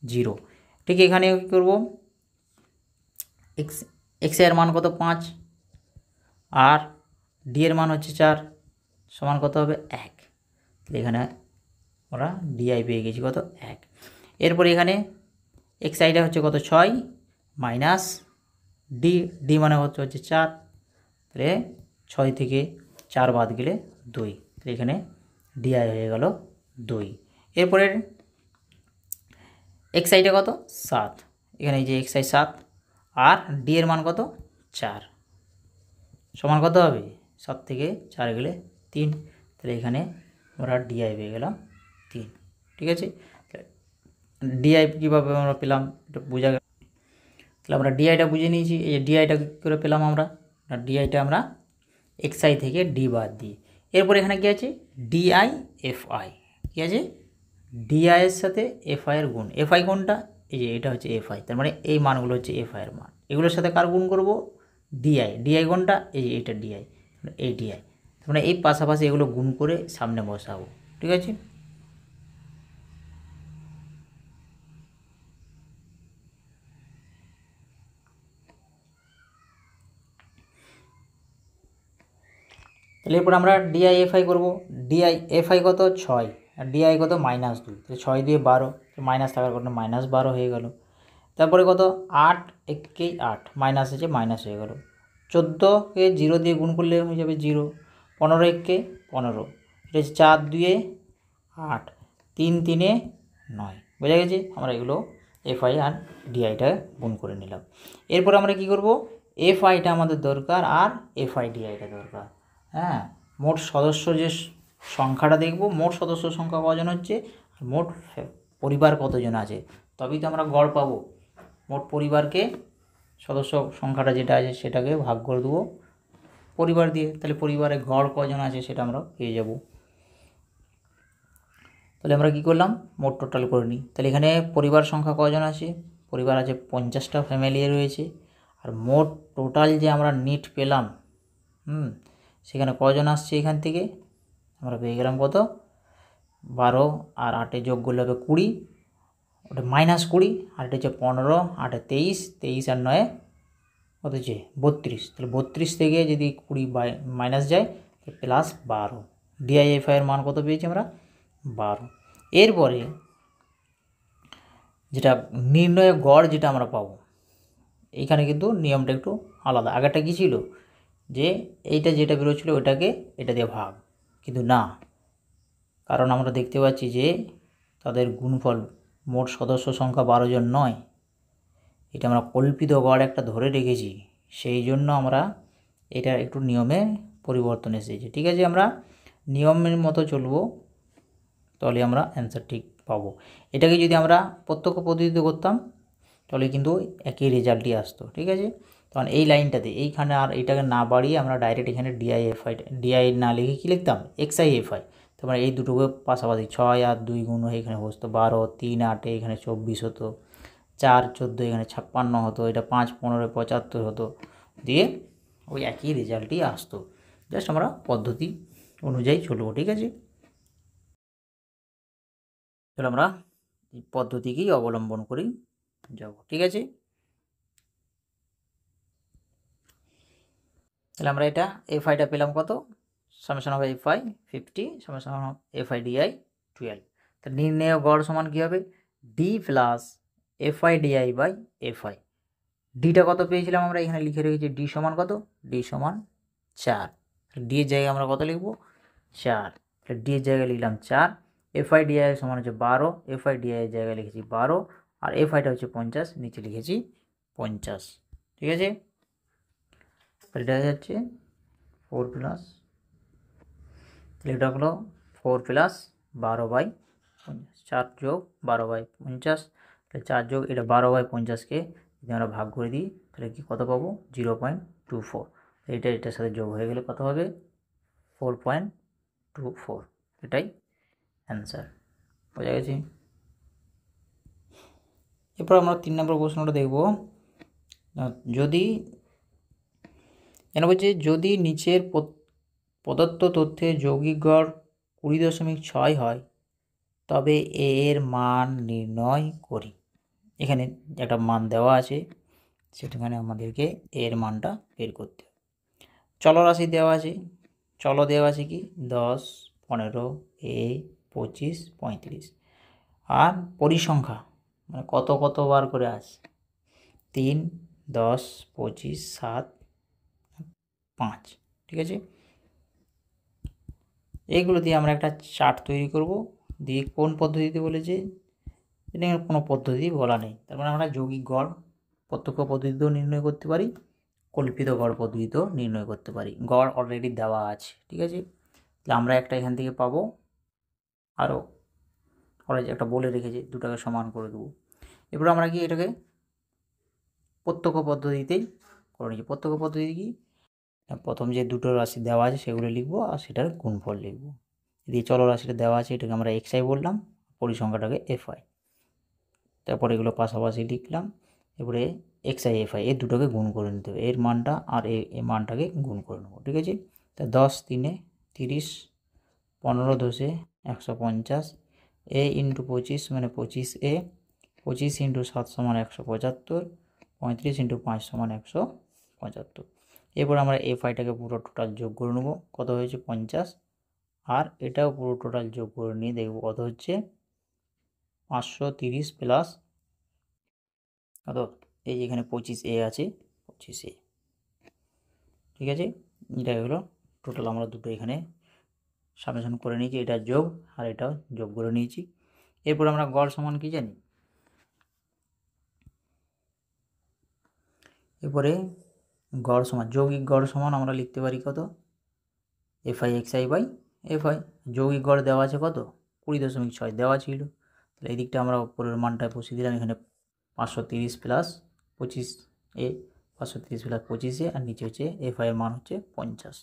0। ঠিক এখানে কী করবো, এক্সআইয়ের মান কত 5 আর ডি এর মান হচ্ছে 4, সমান কত হবে 1, তাহলে এখানে আমরা ডিআই পেয়ে গেছি কত 1। এরপরে এখানে এক্সআইটা হচ্ছে কত 6 মাইনাস ডি মানে হচ্ছে 4, তাহলে 6 থেকে 4 বাদ গেলে 2, তাহলে এখানে ডিআই হয়ে গেল 2। এরপরে এক্সআইটা কত 7, এখানে এই যে এক্সআই 7 আর ডি এর মান কত 4, সমান কত হবে 7 থেকে 4 গেলে 3, তাহলে এখানে আমরা ডিআই পেয়ে গেলাম 3। ঠিক আছে, ডিআই কীভাবে আমরা পেলাম এটা বোঝা গেল, তাহলে আমরা ডিআইটা বুঝে নিয়েছি। এই যে ডিআইটা কী করে পেলাম আমরা, ডিআইটা আমরা এক্সআই থেকে ডি বাদ দিই। এরপরে এখানে কী আছে ডিআই এফআই, কী আছে ডিআইয়ের সাথে এফআইয়ের গুণ, এফআই কোনটা, এই যে এটা হচ্ছে এফআই, তার মানে এই মানগুলো হচ্ছে এফআইয়ের মান, এগুলোর সাথে কার গুণ করব ডিআই কোনটা, এই যে এটা ডিআই, এই ডিআই, তার মানে এই পাশাপাশি এগুলো গুণ করে সামনে বসাবো। ঠিক আছে, তাহলে এরপর আমরা ডিআইএফআই করবো। ডিআইএফআই কত 6 আর ডিআই কত -2, তাহলে 6 দিয়ে 12, মাইনাস থাকার কারণে -12 হয়ে গেল। তারপরে কত 8 1 8, মাইনাস আছে মাইনাস হয়ে গেল। 14কে 0 দিয়ে গুণ করলে হয়ে যাবে 0। 15 1 15, এটা হচ্ছে 4 2 8, 3 3 9। বোঝা গেছে? আমরা এগুলো এফআই আর ডিআইটা গুণ করে নিলাম। এরপর আমরা কি করব, এফআইটা আমাদের দরকার আর এফআই ডিআইটা দরকার। হ্যাঁ, মোট সদস্য যে সংখ্যাটা দেখব, মোট সদস্য সংখ্যা কজন হচ্ছে, মোট পরিবার কতজন আছে, তবেই তো আমরা গড় পাবো। মোট পরিবারকে সদস্য সংখ্যাটা যেটা আছে সেটাকে ভাগ করে দেবো পরিবার দিয়ে, তাহলে পরিবারে গড় কজন আছে সেটা আমরা পেয়ে যাব। তাহলে আমরা কি করলাম, মোট টোটাল করে নিই। তাহলে এখানে পরিবার সংখ্যা কজন আছে, পরিবার আছে 50টা ফ্যামিলি রয়েছে। আর মোট টোটাল যে আমরা নিট পেলাম, সেখানে কজন আসছে, এখান থেকে আমরা পেয়ে গেলাম কত 12 আর 8 যোগ করলে হবে 20, ওটা -20, আর এটা হচ্ছে 15, 8 23, 23 আর 9 কত হচ্ছে 32। তাহলে 32 থেকে যদি 20 মাইনাস যায় +12। ডিআইএফআই এর মান কত পেয়েছি আমরা 12। এরপরে যেটা নির্ণয় গড় যেটা আমরা পাবো, এইখানে কিন্তু নিয়মটা একটু আলাদা। আগেরটা কী ছিল যে এইটা যেটা বেরোচ্ছিলো ওইটাকে এটা দিয়ে ভাগ, কিন্তু না, কারণ আমরা দেখতে পাচ্ছি যে তাদের গুণফল মোট সদস্য সংখ্যা 12 জন নয়, এটা আমরা কল্পিত গড় একটা ধরে রেখেছি, সেই জন্য আমরা এটা একটু নিয়মে পরিবর্তন এসেছে। ঠিক আছে, আমরা নিয়মের মতো চলবো, তাহলে আমরা অ্যান্সার ঠিক পাবো। এটাকে যদি আমরা প্রত্যক্ষ পদ্ধতিতে করতাম তাহলে কিন্তু একই রেজাল্টই আসতো। ঠিক আছে, তখন এই লাইনটাতে এইখানে আর এটাকে না বাড়িয়ে আমরা ডাইরেক্ট এখানে ডিআইএফআই, ডিআই না লিখে কী লিখতাম এক্সআইএফআই। তারপর এই দুটোকে পাশাপাশি 6 আর 2 গুণ হয়ে এখানে বসতো 12, 3 8 এখানে 24 হতো, 4 14 এখানে 56 হতো, এটা 5 15 75 হতো, দিয়ে ওই একই রেজাল্টই আসতো। জাস্ট আমরা পদ্ধতি অনুযায়ী চলবো। ঠিক আছে, চলো আমরা এই পদ্ধতিকেই অবলম্বন করি যাব। ঠিক আছে, তাহলে আমরা এটা এফআইটা পেলাম কত, summation of f i 50, summation of f i d i 12। তা নির্ণেয় গড় সমান কী হবে, d plus f i d i by f i. ডিটা কত পেয়েছিলাম আমরা, এখানে লিখে রেখেছি ডি সমান কত, ডি সমান 4। ডি এর জায়গায় আমরা কত লিখবো 4, ডি এর জায়গায় লিখলাম 4। এফআই ডিআই সমান হচ্ছে 12, এফআই ডিআই এর জায়গায় লিখেছি 12, আর এফআইটা হচ্ছে 50, নিচে লিখেছি 50। ঠিক আছে, এটা হচ্ছে 4 প্লাস, তাহলে এটা হলো 4 প্লাস 12/50, 4 যোগ 12/50, তাহলে 4 যোগ এটা 12/50কে যদি আমরা ভাগ করে দিই তাহলে কি কত পাবো 0.24। এটা এটার সাথে যোগ হয়ে গেলে কত হবে 4.24, এটাই অ্যান্সার। বোঝা গেছে? এরপর আমরা 3 নম্বর প্রশ্নটা দেখব। যদি বলছে যদি নিচের প্রদত্ত তথ্যের যৌগিক গড় 20.6 হয় তবে এর মান নির্ণয় করি। এখানে একটা মান দেওয়া আছে, সেখানে আমাদেরকে এর মানটা বের করতে হবে। চলরাশি দেওয়া আছে, চল দেওয়া আছে কি 10 15 25 35, আর পরিসংখ্যা মানে কতবার করে আসে 3 10 25 7 5। ঠিক আছে, এইগুলো দিয়ে আমরা একটা চার্ট তৈরি করব। দিয়ে কোন পদ্ধতিতে বলেছে, এটা কোনো পদ্ধতি বলা নেই, তার মানে আমরা যৌগিক গড় প্রত্যক্ষ পদ্ধতিতেও নির্ণয় করতে পারি, কল্পিত গড় পদ্ধতিতেও নির্ণয় করতে পারি। গড় অলরেডি দেওয়া আছে। ঠিক আছে, তাহলে আমরা একটা এখান থেকে পাবো, আরও একটা বলে রেখেছি, দুটাকে সমান করে দেবো। এরপর আমরা কি এটাকে প্রত্যক্ষ পদ্ধতিতেই করে নিচ্ছি। প্রত্যক্ষ পদ্ধতি কি, প্রথম যে দুটো রাশি দেওয়া আছে সেগুলো লিখবো আর সেটার গুণফল লিখবো। যদি চলরাশিটা দেওয়া আছে এটাকে আমরা এক্সআই বললাম, পরিসংখ্যাটাকে এফআই, তারপরে এগুলো পাশাপাশি লিখলাম। এবারে এক্সআই এফআই এই দুটোকে গুণ করে নিতে হবে, এর মানটা আর এই মানটাকে গুণ করে নেবো। ঠিক আছে, তা 10 3 30, 15 10 150, এ ইন্টু 25 মানে 25 25 ইন্টু 7 সমান 175, 35 ইন্টু 5 সমান 175। এরপর আমরা এফ আইটাকে পুরো টোটাল যোগ করে নেবো, কত হয়েছে 50, আর এটাও পুরো টোটাল যোগ করে নিয়ে দেখবো কত হচ্ছে 530 প্লাস কত, এই যে এখানে 25A আছে, 25A, ঠিক আছে। এটা হলো টোটাল, আমরা দুটো এখানে সামেশন করে নিয়েছি, এটা যোগ আর এটাও যোগ করে নিয়েছি। এরপর আমরা গড় সমান কি জানি, এরপরে গড় সমান যৌগিক গড় সমান আমরা লিখতে পারি কত, এফআই এক্সআই বাই এফআই। যৌগিক গড় দেওয়া আছে কত 20.6 দেওয়া ছিল, তাহলে এই দিকটা আমরা উপরের মানটায় বসিয়ে দিলাম, এখানে 530 প্লাস 25A, 530 প্লাস 25A, আর নিচে হচ্ছে এফআই এর মান হচ্ছে 50।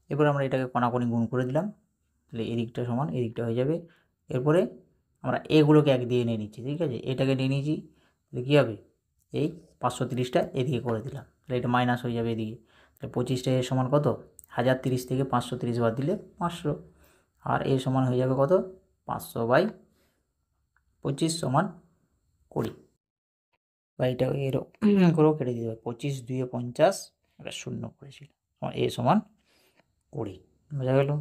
এরপর আমরা এটাকে কণাকণি গুণ করে দিলাম, তাহলে এদিকটা সমান এদিকটা হয়ে যাবে। এরপরে আমরা এগুলোকে এক দিয়ে নিয়ে নিচ্ছি, ঠিক আছে, এটাকে নিয়ে নিয়েছি, তাহলে কী হবে, এই 530টা এদিকে করে দিলাম, তাহলে এটা মাইনাস হয়ে যাবে এদিকে, তাহলে 25টা এর সমান কত, 1030 থেকে 530 বাদ দিলে 500, আর এর সমান হয়ে যাবে কত 500/25 সমান 20, বা এটা এরকম করেও কেটে দিতে হবে, 25 2 50, এটা 0 করেছিল, এ সমান 20, বোঝা গেল,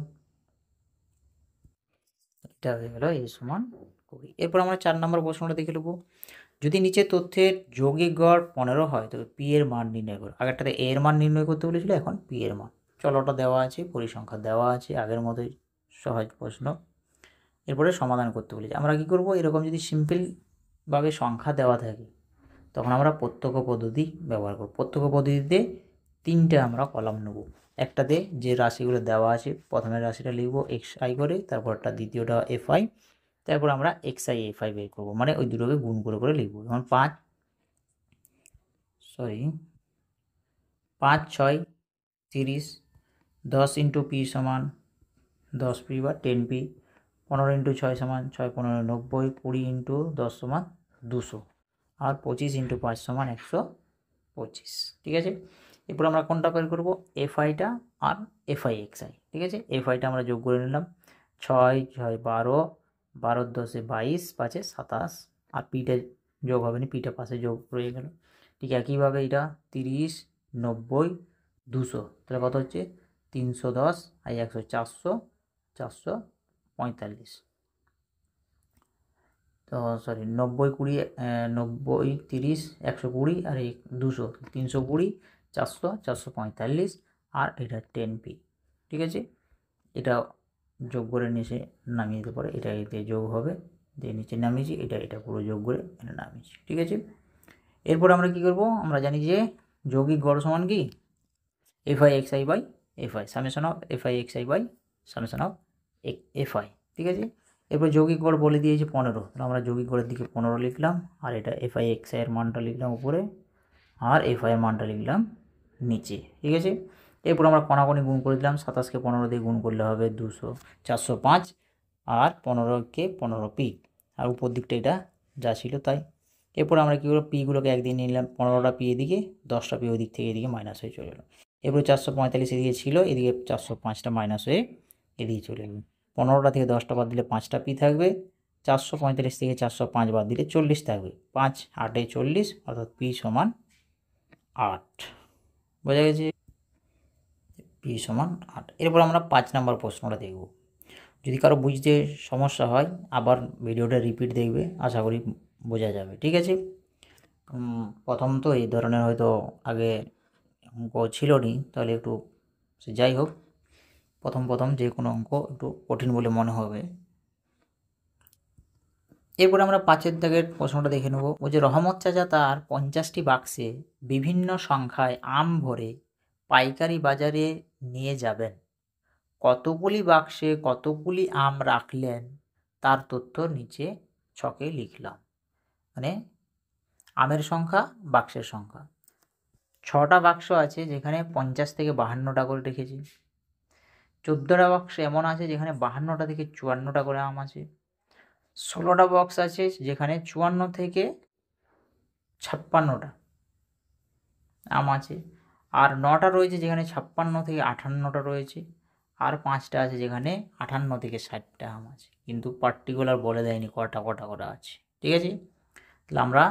এটা হয়ে গেল এ সমান 20। এরপর আমরা 4 নম্বর প্রশ্নটা দেখে নেব, যদি নিচে তথ্যের যৌগিক গড় 15 হয় তবে পি এর মান নির্ণয় করো। আগেরটাতে এ এর মান নির্ণয় করতে বলেছিল, এখন পি এর মান। চলো ওটা দেওয়া আছে, পরিসংখ্যা দেওয়া আছে, আগের মতোই সহজ প্রশ্ন। এরপরে সমাধান করতে বলেছি, আমরা কি করব, এরকম যদি সিম্পলভাবে সংখ্যা দেওয়া থাকে তখন আমরা প্রত্যক্ষ পদ্ধতি ব্যবহার করব। প্রত্যক্ষ পদ্ধতিতে 3টে আমরা কলাম নেব, একটাতে যে রাশিগুলো দেওয়া আছে প্রথমের রাশিটা লিখব এক্স আই করে, তারপরটা দ্বিতীয়টা এফ আই, তারপর আমরা এক্স আই এফ আই বের করবো, মানে ওই দুটোকে গুণ করে করে লিখবো। যেমন 5 6 30, 10 ইন্টু পি সমান 10p বা 10p, 15 ইন্টু 6 সমান 6 15 90, 20 ইন্টু 10 সমান 200, আর 25 ইন্টু 5 সমান 125, ঠিক আছে। এরপর আমরা কোনটা বের করবো, এফ আইটা আর এফ আই এক্স আই, ঠিক আছে। এফ আইটা আমরা যোগ করে নিলাম, 6 6 12, 12 10 22, 5 27, আর পিটা যোগ হবে না, পিটা পাশে যোগ রয়ে গেল। ঠিক একইভাবে এটা 30 90 200, তাহলে কত হচ্ছে 310 আর 100 400 445, তো সরি 90 20 90 30 120 আর 200 320 400 445, আর এটা 10p, ঠিক আছে। এটা যোগ করে নিচে নামিয়ে দিতে পারে, এটা এতে যোগ হবে, দিয়ে নিচে নামিয়েছি, এটা পুরো যোগ করে এটা নামিয়েছি, ঠিক আছে। এরপর আমরা কি করব, আমরা জানি যে যৌগিক গড় সমান কি F I x I by F I, summation of F I x I by summation of F I, ঠিক আছে। এরপর যৌগিক গড় বলে দিয়েছে 15, তাহলে আমরা যৌগিক গড়ের দিকে 15 লিখলাম, আর এটা এফ আই এক্স আই এর মানটা লিখলাম উপরে, আর এফ আই এর মানটা লিখলাম নিচে, ঠিক আছে। এরপর আমরা কণাকণি গুণ করে দিলাম, 27কে 15 দিয়ে গুণ করলে হবে 405, আর 15কে 15p, আর উপর দিকটা এটা যা ছিল তাই। এরপর আমরা কী করবো, পিগুলোকে একদিন নিলাম, 15টা পি এদিকে 10টা পি ওই দিক থেকে এদিকে মাইনাস হয়ে চলে গেলো। এরপর 445 এদিকে ছিল, এদিকে 405টা মাইনাস হয়ে এদিকে চলে গেল। 15টা থেকে 10টা বাদ দিলে 5টা পি থাকবে, 445 থেকে 405 বাদ দিলে 40 থাকবে, 5 8 40, অর্থাৎ পি সমান 8, বোঝা গেছে, পি সমান 8। এরপর আমরা 5 নম্বর প্রশ্নটা দেখব। যদি কারো বুঝতে সমস্যা হয় আবার ভিডিওটা রিপিট দেখবে, আশা করি বোঝা যাবে, ঠিক আছে। প্রথম তো এই ধরনের হয়তো আগে অঙ্ক ছিল নি, তাহলে একটু যাই হোক, প্রথম যে কোনো অঙ্ক একটু কঠিন বলে মনে হবে। এরপরে আমরা 5 দাগের প্রশ্নটা দেখে নেব। ও যে রহমত চাচা তার 50টি বাক্সে বিভিন্ন সংখ্যায় আম ভরে পাইকারি বাজারে নিয়ে যাবেন, কতগুলি বাক্সে কতগুলি আম রাখলেন তার তথ্য নিচে ছকে লিখলাম। মানে আমের সংখ্যা, বাক্সের সংখ্যা। 6টা বাক্স আছে যেখানে 50 থেকে 52টা করে রেখেছি। 14টা বাক্স এমন আছে যেখানে 52টা থেকে 54টা করে আম আছে। 16টা বক্স আছে যেখানে 54 থেকে 56টা আম আছে। আর 9টা রয়েছে যেখানে 56 থেকে 58টা রয়েছে। আর 5টা আছে যেখানে 58 থেকে 60টা আম আছে, কিন্তু পার্টিকুলার বলে দেয়নি কটা করে আছে, ঠিক আছে। তাহলে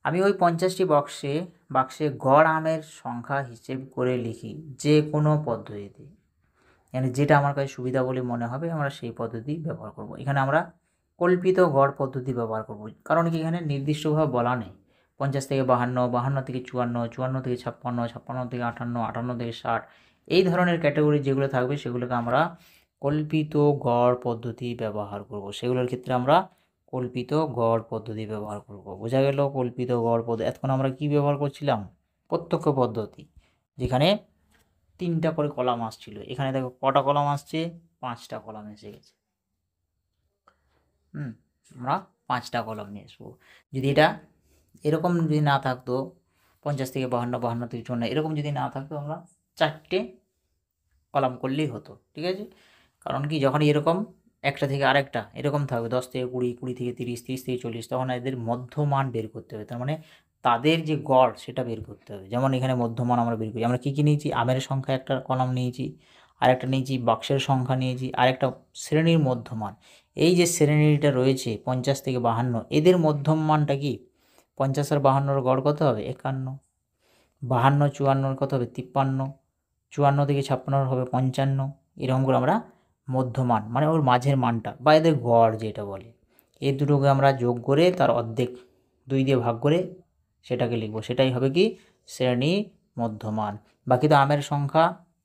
আমি ওই 50টি বক্সে বাক্সে গড় আমের সংখ্যা হিসেব করে লিখি যে কোনো পদ্ধতিতে, মানে যেটা আমার কাছে সুবিধা বলে মনে হবে আমরা সেই পদ্ধতি ব্যবহার করব। এখানে আমরা কল্পিত গড় পদ্ধতি ব্যবহার করব, কারণ কি এখানে নির্দিষ্টভাবে বলা নেই 50 থেকে 52, 52 থেকে 54, 54 থেকে 56, 56 থেকে 58, 58 থেকে 60, এই ধরনের ক্যাটাগরি যেগুলো থাকবে সেগুলোকে আমরা কল্পিত গড় পদ্ধতি ব্যবহার করব। সেগুলোর ক্ষেত্রে আমরা কল্পিত গড় পদ্ধতি ব্যবহার করব। বোঝা গেল কল্পিত গড় পদ্ধতি। এতক্ষণ আমরা কি ব্যবহার করছিলাম? প্রত্যক্ষ পদ্ধতি, যেখানে 3টা করে কলাম আসছিল। এখানে দেখো কটা কলাম আসছে? 5টা কলাম এসে গেছে। আমরা 5টা কলাম নিয়ে আসবো। যদি এটা এরকম যদি না থাকতো 50 থেকে 52, 52 থেকে 54, এরকম যদি না থাকতো আমরা 4টে কলাম করলেই হতো, ঠিক আছে? কারণ কি যখন এরকম একটা থেকে আরেকটা এরকম থাকবে 10 থেকে 20, 20 থেকে 30, 30 থেকে 40, তখন এদের মধ্যমান বের করতে হবে। তার মানে তাদের যে গড় সেটা বের করতে হবে। যেমন এখানে মধ্যমান আমরা বের করি, আমরা কী কী নিয়েছি? আমের সংখ্যা একটা কলাম নিয়েছি, আরেকটা নিয়েছি বাক্সের সংখ্যা নিয়েছি, আরেকটা শ্রেণীর মধ্যমান। এই যে শ্রেণীটা রয়েছে 50 থেকে 52, এদের মধ্যমানটা কি? 50 আর 52-র গড় কত হবে? 51। 52, 54-র কত হবে? 53। 54 থেকে 56-র হবে 55। এরকম করে আমরা মধ্যমান মানে ওর মাঝের মানটা বা এদের গড় যেটা বলে, এই দুটোকে আমরা যোগ করে তার অর্ধেক 2 দিয়ে ভাগ করে সেটাকে লিখব। সেটাই হবে কি? শ্রেণী মধ্যমান। বাকি তো আমের সংখ্যা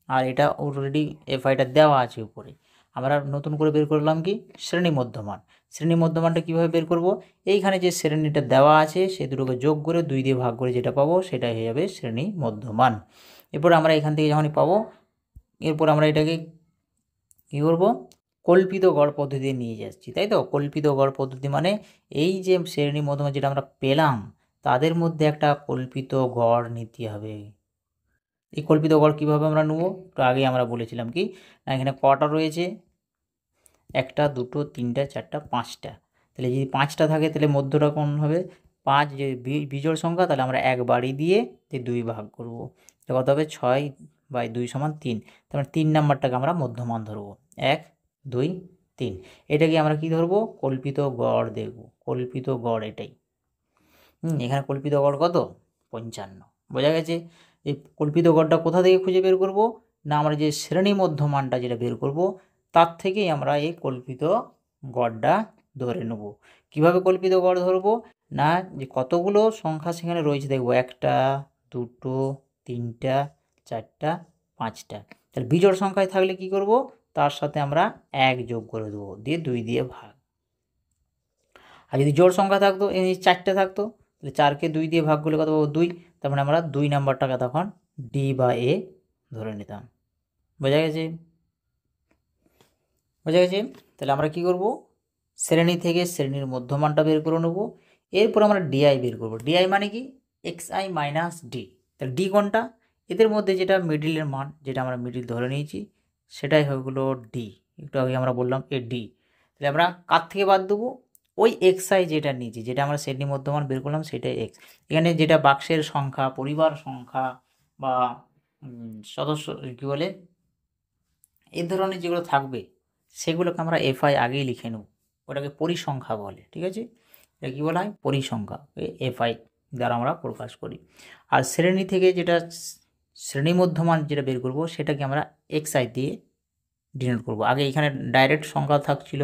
আর এটা অলরেডি এফআইটা দেওয়া আছে উপরে। আমরা নতুন করে বের করলাম কি? শ্রেণী মধ্যমান। শ্রেণী মধ্যমানটা কীভাবে বের করব? এইখানে যে শ্রেণীটা দেওয়া আছে সে দুটোকে যোগ করে 2 দিয়ে ভাগ করে যেটা পাবো সেটাই হয়ে যাবে শ্রেণী মধ্যমান। এরপর আমরা এখান থেকে যখনই পাবো, এরপর আমরা এটাকে কী করবো? কল্পিত গড় পদ্ধতি নিয়ে যাচ্ছি, তাই তো? কল্পিত গড় পদ্ধতি মানে এই যে শ্রেণী মধ্যমান যেটা আমরা পেলাম তাদের মধ্যে একটা কল্পিত গড় নিতে হবে। এই কল্পিত গড় কীভাবে আমরা নেবো? একটু আগে আমরা বলেছিলাম কি না, এখানে কটা রয়েছে? 1, 2, 3, 4, 5টা। তাহলে যদি 5টা থাকে তাহলে মধ্যটা কোন হবে? 5 যে বিজোড় সংখ্যা, তাহলে আমরা 1 বাড়িয়ে দিয়ে 2 ভাগ করব। তাহলে কত হবে? 6/2 = 3। তাহলে 3 নাম্বারটাকে আমরা মধ্যমান ধরবো। 1, 2, 3। এটাকে আমরা কি ধরবো? কল্পিত গড় দেখব। কল্পিত গড় এটাই। এখানে কল্পিত গড় কত? 55। বোঝা গেছে? এই কল্পিত গড়টা কোথা থেকে খুঁজে বের করব? না, আমরা যে শ্রেণী মধ্যমানটা যেটা বের করব তার থেকেই আমরা এই কল্পিত গড়টা ধরে নেব। কিভাবে কল্পিত গড় ধরব? না, যে কতগুলো সংখ্যা সেখানে রয়েছে দেখব, 1টা, 2টো, 3টা, 4টা, 5টা। তাহলে বিজোড় সংখ্যায় থাকলে কি করব? তার সাথে আমরা 1 যোগ করে দেবো, দিয়ে 2 দিয়ে ভাগ। আর যদি জোড় সংখ্যা থাকতো, এই 4টে থাকতো, তাহলে 4কে 2 দিয়ে ভাগ করলে কত পাবো? 2। তার মানে আমরা 2 নাম্বারটাকে তখন ডি বা এ ধরে নিতাম। বোঝা গেছে? বোঝা গেছে? তাহলে আমরা কি করব? শ্রেণী থেকে শ্রেণীর মধ্যমানটা বের করে নেব। এরপর আমরা ডিআই বের করব। ডিআই মানে কি? xi - d। তাহলে ডি কোনটা? এদের মধ্যে যেটা মিডিলের মান, যেটা আমরা মিডিল ধরে নিয়েছি সেটাই হয়ে গেলো ডি। একটু আগে আমরা বললাম এ ডি। তাহলে আমরা কার থেকে বাদ দেবো? ওই xi যেটা নিয়েছি, যেটা আমরা শ্রেণী মধ্যমান বের করলাম সেটাই x। এখানে যেটা বাক্সের সংখ্যা, পরিবার সংখ্যা বা সদস্য কী বলে এই ধরনের যেগুলো থাকবে সেগুলোকে আমরা এফআই আগেই লিখে নেব। ওটাকে পরিসংখ্যা বলে, ঠিক আছে? এটা কী বলা হয়? পরিসংখ্যা। এফআই দ্বারা আমরা প্রকাশ করি। আর শ্রেণী থেকে যেটা শ্রেণী মধ্যমান যেটা বের করব সেটাকে আমরা xi দিয়ে ডিনোট করব। আগে এখানে ডাইরেক্ট সংখ্যা থাকছিল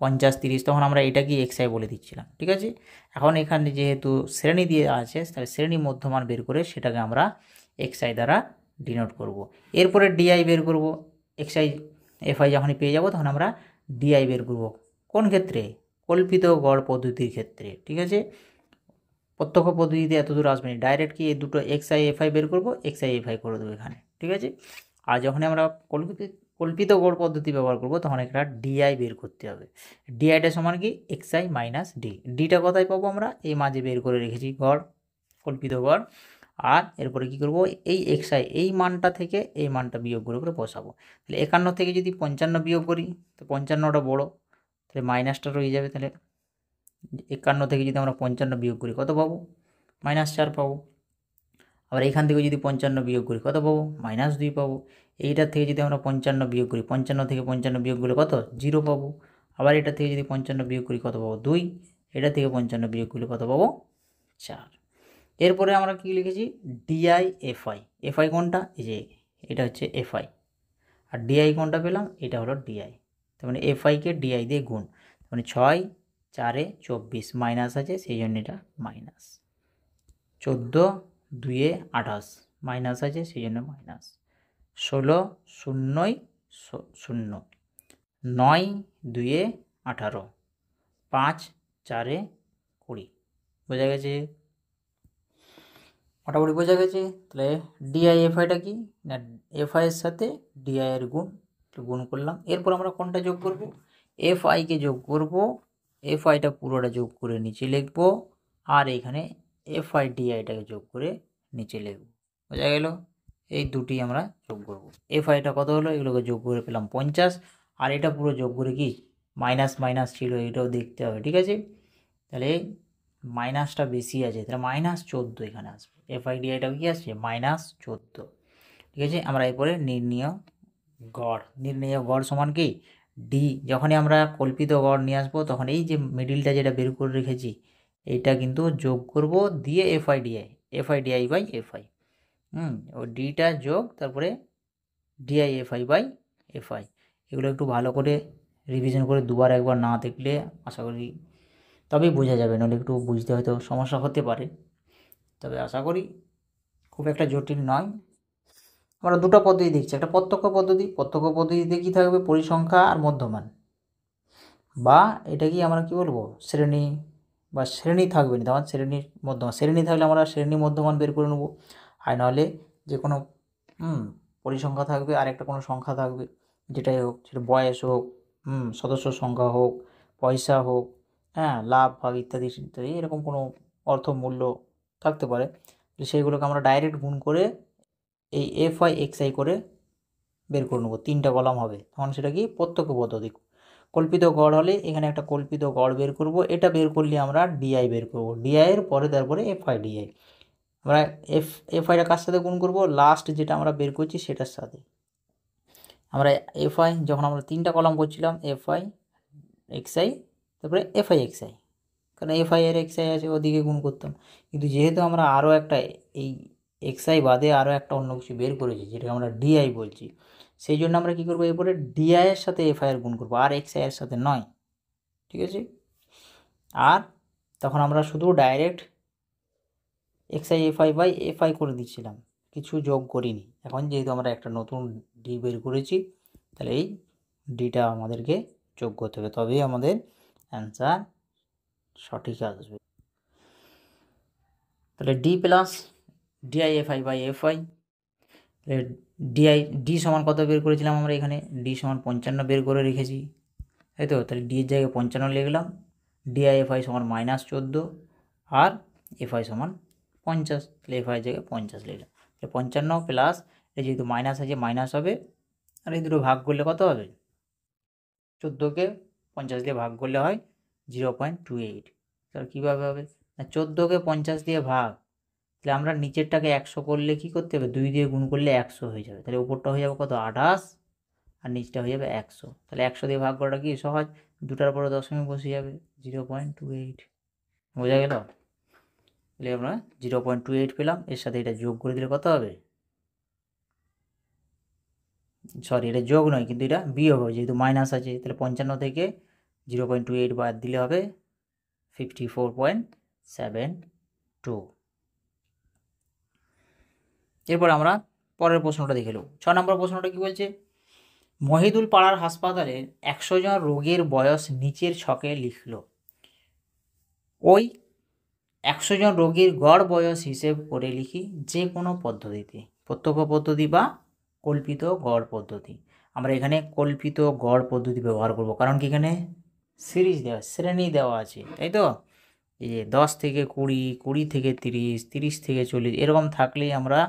50, 30, তখন আমরা এটাকে xi বলে দিচ্ছিলাম, ঠিক আছে? এখন এখানে যেহেতু শ্রেণী দিয়ে আছে তাহলে শ্রেণী মধ্যমান বের করে সেটাকে আমরা xi দ্বারা ডিনোট করব। এরপরে ডিআই বের করব। xi এফআই যখনই পেয়ে যাব তখন আমরা ডিআই বের করব। কোন ক্ষেত্রে? কল্পিত গড় পদ্ধতির ক্ষেত্রে, ঠিক আছে? প্রত্যক্ষ পদ্ধতিতে এত দূর আসবে না, ডাইরেক্ট কি এই দুটো xi এফআই বের করব, xi এফআই করে দেবো এখানে, ঠিক আছে? আর যখন আমরা কল্পিত গড় পদ্ধতি ব্যবহার করব তখন একটা ডিআই বের করতে হবে। ডিআইটা সমান কি? xi - d। ডিটা কোথায় পাবো আমরা? এই মাঝে বের করে রেখেছি গড়, কল্পিত গড়। আর এরপরে কি করব? এই xi এই মানটা থেকে এই মানটা বিয়োগ করে বসাবো। তাহলে 51 থেকে যদি 55 বিয়োগ করি তো 55টা বড়, তাহলে মাইনাসটা রয়ে যাবে। তাহলে 51 থেকে যদি আমরা 55 বিয়োগ করি কত পাবো? -4 পাবো। আবার এখান থেকে যদি 55 বিয়োগ করি কত পাবো? -2 পাবো। এইটার থেকে যদি আমরা 55 বিয়োগ করি, 55 থেকে 55 বিয়োগ করলে কত? 0 পাবো। আবার এটা থেকে যদি 55 বিয়োগ করি কত পাবো? 2। এটা থেকে 55 বিয়োগ করলে কত পাবো? 4। এরপরে আমরা কি লিখেছি ডিআই এফআই। এফআই কোনটা, এই যে এটা হচ্ছে এফআই, আর ডিআই কোনটা পেলাম, এটা হলো ডিআই। তার মানে এফআইকে ডিআই দিয়ে গুণ, তার মানে 6 4 24 মাইনাস আছে সেই জন্য এটা মাইনাস, 14 2 28 মাইনাস আছে সেই জন্য মাইনাস, 16 0 0 9 2 18 5 4 20। বোঝা গেছে? মোটামুটি বোঝা গেছে। তাহলে ডিআই এফআইটা কি না, এফআই এর সাথে ডিআই এর গুণ করলাম। এরপর আমরা কোনটা যোগ করব, এফআইকে যোগ করব, এফআইটা পুরোটা যোগ করে নিচে লিখব, আর এখানে এফআই ডিআইটাকে যোগ করে নিচে লিখব। বোঝা গেল? এই দুটি আমরা যোগ করব। এফআইটা কত হলো, এগুলোকে যোগ করে পেলাম 50, আর এটা পুরো যোগ করে কি মাইনাস মাইনাস ছিল এটাও দেখতে হবে, ঠিক আছে? তাহলে মাইনাসটা বেশি আছে, তাহলে -14 এখানে আসবে। এফআইডিআইটাও কি আসছে -14, ঠিক আছে? আমরা এরপরে নির্ণেয় গড় সমান কি ডি। যখনই আমরা কল্পিত গড় নিয়ে আসবো তখন এই যে মিডিলটা যেটা বের করে রেখেছি এইটা কিন্তু যোগ করব দিয়ে এফআইডিআই বাই এফআই, ও ডিটা যোগ তারপরে ডিআই এফআই বাই এফআই। এগুলো একটু ভালো করে রিভিশন করে দুবার একবার না দেখলে আশা করি তবেই বোঝা যাবে, নাহলে একটু বুঝতে হয়তো সমস্যা হতে পারে। তবে আশা করি খুব একটা জটিল নয়। আমরা দুটো পদ্ধতি দেখছি, একটা প্রত্যক্ষ পদ্ধতিতে কী থাকবে, পরিসংখ্যা আর মধ্যমান, বা এটা কি আমরা কি বলবো শ্রেণী থাকবে না, তখন শ্রেণীর মধ্যমান। শ্রেণী থাকলে আমরা শ্রেণী মধ্যমান বের করে নেবো, আর নাহলে যে কোনো পরিসংখ্যা থাকবে আর একটা কোনো সংখ্যা থাকবে, যেটাই হোক, সেটা বয়স হোক, সদস্য সংখ্যা হোক, পয়সা হোক, লাভ ভাগ ইত্যাদি ইত্যাদি, এরকম কোনো অর্থ মূল্য থাকতে পারে, সেইগুলোকে আমরা ডাইরেক্ট গুণ করে এই এফআই এক্সআই করে বের করে নেবো, 3টা কলাম হবে, তখন সেটা কি প্রত্যক্ষ পদ্ধতি। কল্পিত গড় হলে এখানে একটা কল্পিত গড় বের করব, এটা বের করলে আমরা ডিআই বের করব, ডিআই এর পরে তারপরে এফআই ডিআই। আমরা এফআইটা কার সাথে গুণ করব, লাস্ট যেটা আমরা বের করছি সেটার সাথে। আমরা এফআই যখন আমরা 3টা কলাম করছিলাম, এফআই এক্সআই তারপরে এফআই এক্সআই, কারণ এফআই এর এক্সআই আছে ওদিকে গুণ করতাম, কিন্তু যেহেতু আমরা আরও একটা এই এক্সআই বাদে আরও একটা অন্য কিছু বের করেছি যেটাকে আমরা ডিআই বলছি, সেই জন্য আমরা কী করবো, এরপরে ডিআই এর সাথে এফআই এর গুণ করবো, আর এক্সআই এর সাথে নয়, ঠিক আছে? আর তখন আমরা শুধু direct X I F I by F I করে দিচ্ছিলাম, কিছু যোগ করিনি। এখন যেহেতু আমরা একটা নতুন ডি বের করেছি, তাহলে এই ডিটা আমাদেরকে যোগ করতে হবে, তবেই আমাদের অ্যান্সার সঠিক আসবে। তাহলে D plus D I F I by F I, D সমান কত বের করেছিলাম আমরা, এখানে ডি সমান 55 বের করে রেখেছি, তাই তো? তাহলে ডি এর জায়গায় 55 লিখলাম, ডিআই এফআই সমান -14 আর এফআই সমান 50, তাহলে এফআই জায়গায় 50 লিখলাম। তাহলে 55 প্লাস এই যেহেতু মাইনাস আছে মাইনাস হবে, আর এই দুটো ভাগ করলে কত হবে, 14কে 50 দিয়ে ভাগ করলে হয় 0.28। তাহলে কীভাবে হবে না, 14কে 50 দিয়ে ভাগ, তাহলে আমরা নিচেরটাকে 100 করলে কী করতে হবে, 2 দিয়ে গুণ করলে 100 হয়ে যাবে, তাহলে উপরটা হয়ে যাবে কত 28 আর নিচটা হয়ে যাবে 100। তাহলে 100 দিয়ে ভাগ করাটা কি সহজ, দুটার পরে দশমিক বসে যাবে, 0.28। বোঝা গেল? তাহলে আমরা 0.28 পেলাম, এর সাথে এটা যোগ করে দিলে কত হবে, সরি এটা যোগ নয় কিন্তু এটা বিয়োগ হবে, যেহেতু মাইনাস আছে, তাহলে 55 থেকে 0.28 বাদ দিলে হবে 54.72। এরপর আমরা পরের প্রশ্নটা দেখে নেব। 6 নম্বর প্রশ্নটা কি বলছে, মহিদুল পাড়ার হাসপাতালে 100 জন রোগীর বয়স নিচের ছকে লিখল, ওই 100 জন রোগীর গড় বয়স হিসেব করে লিখি যে কোনো পদ্ধতিতে, প্রত্যক্ষ পদ্ধতি বা কল্পিত গড় পদ্ধতি। আমরা এখানে কল্পিত গড় পদ্ধতি ব্যবহার করব, কারণ কি এখানে শ্রেণী দেওয়া আছে, তাই তো? এই যে 10 থেকে 20, 20 থেকে 30, 30 থেকে 40 এরকম থাকলেই আমরা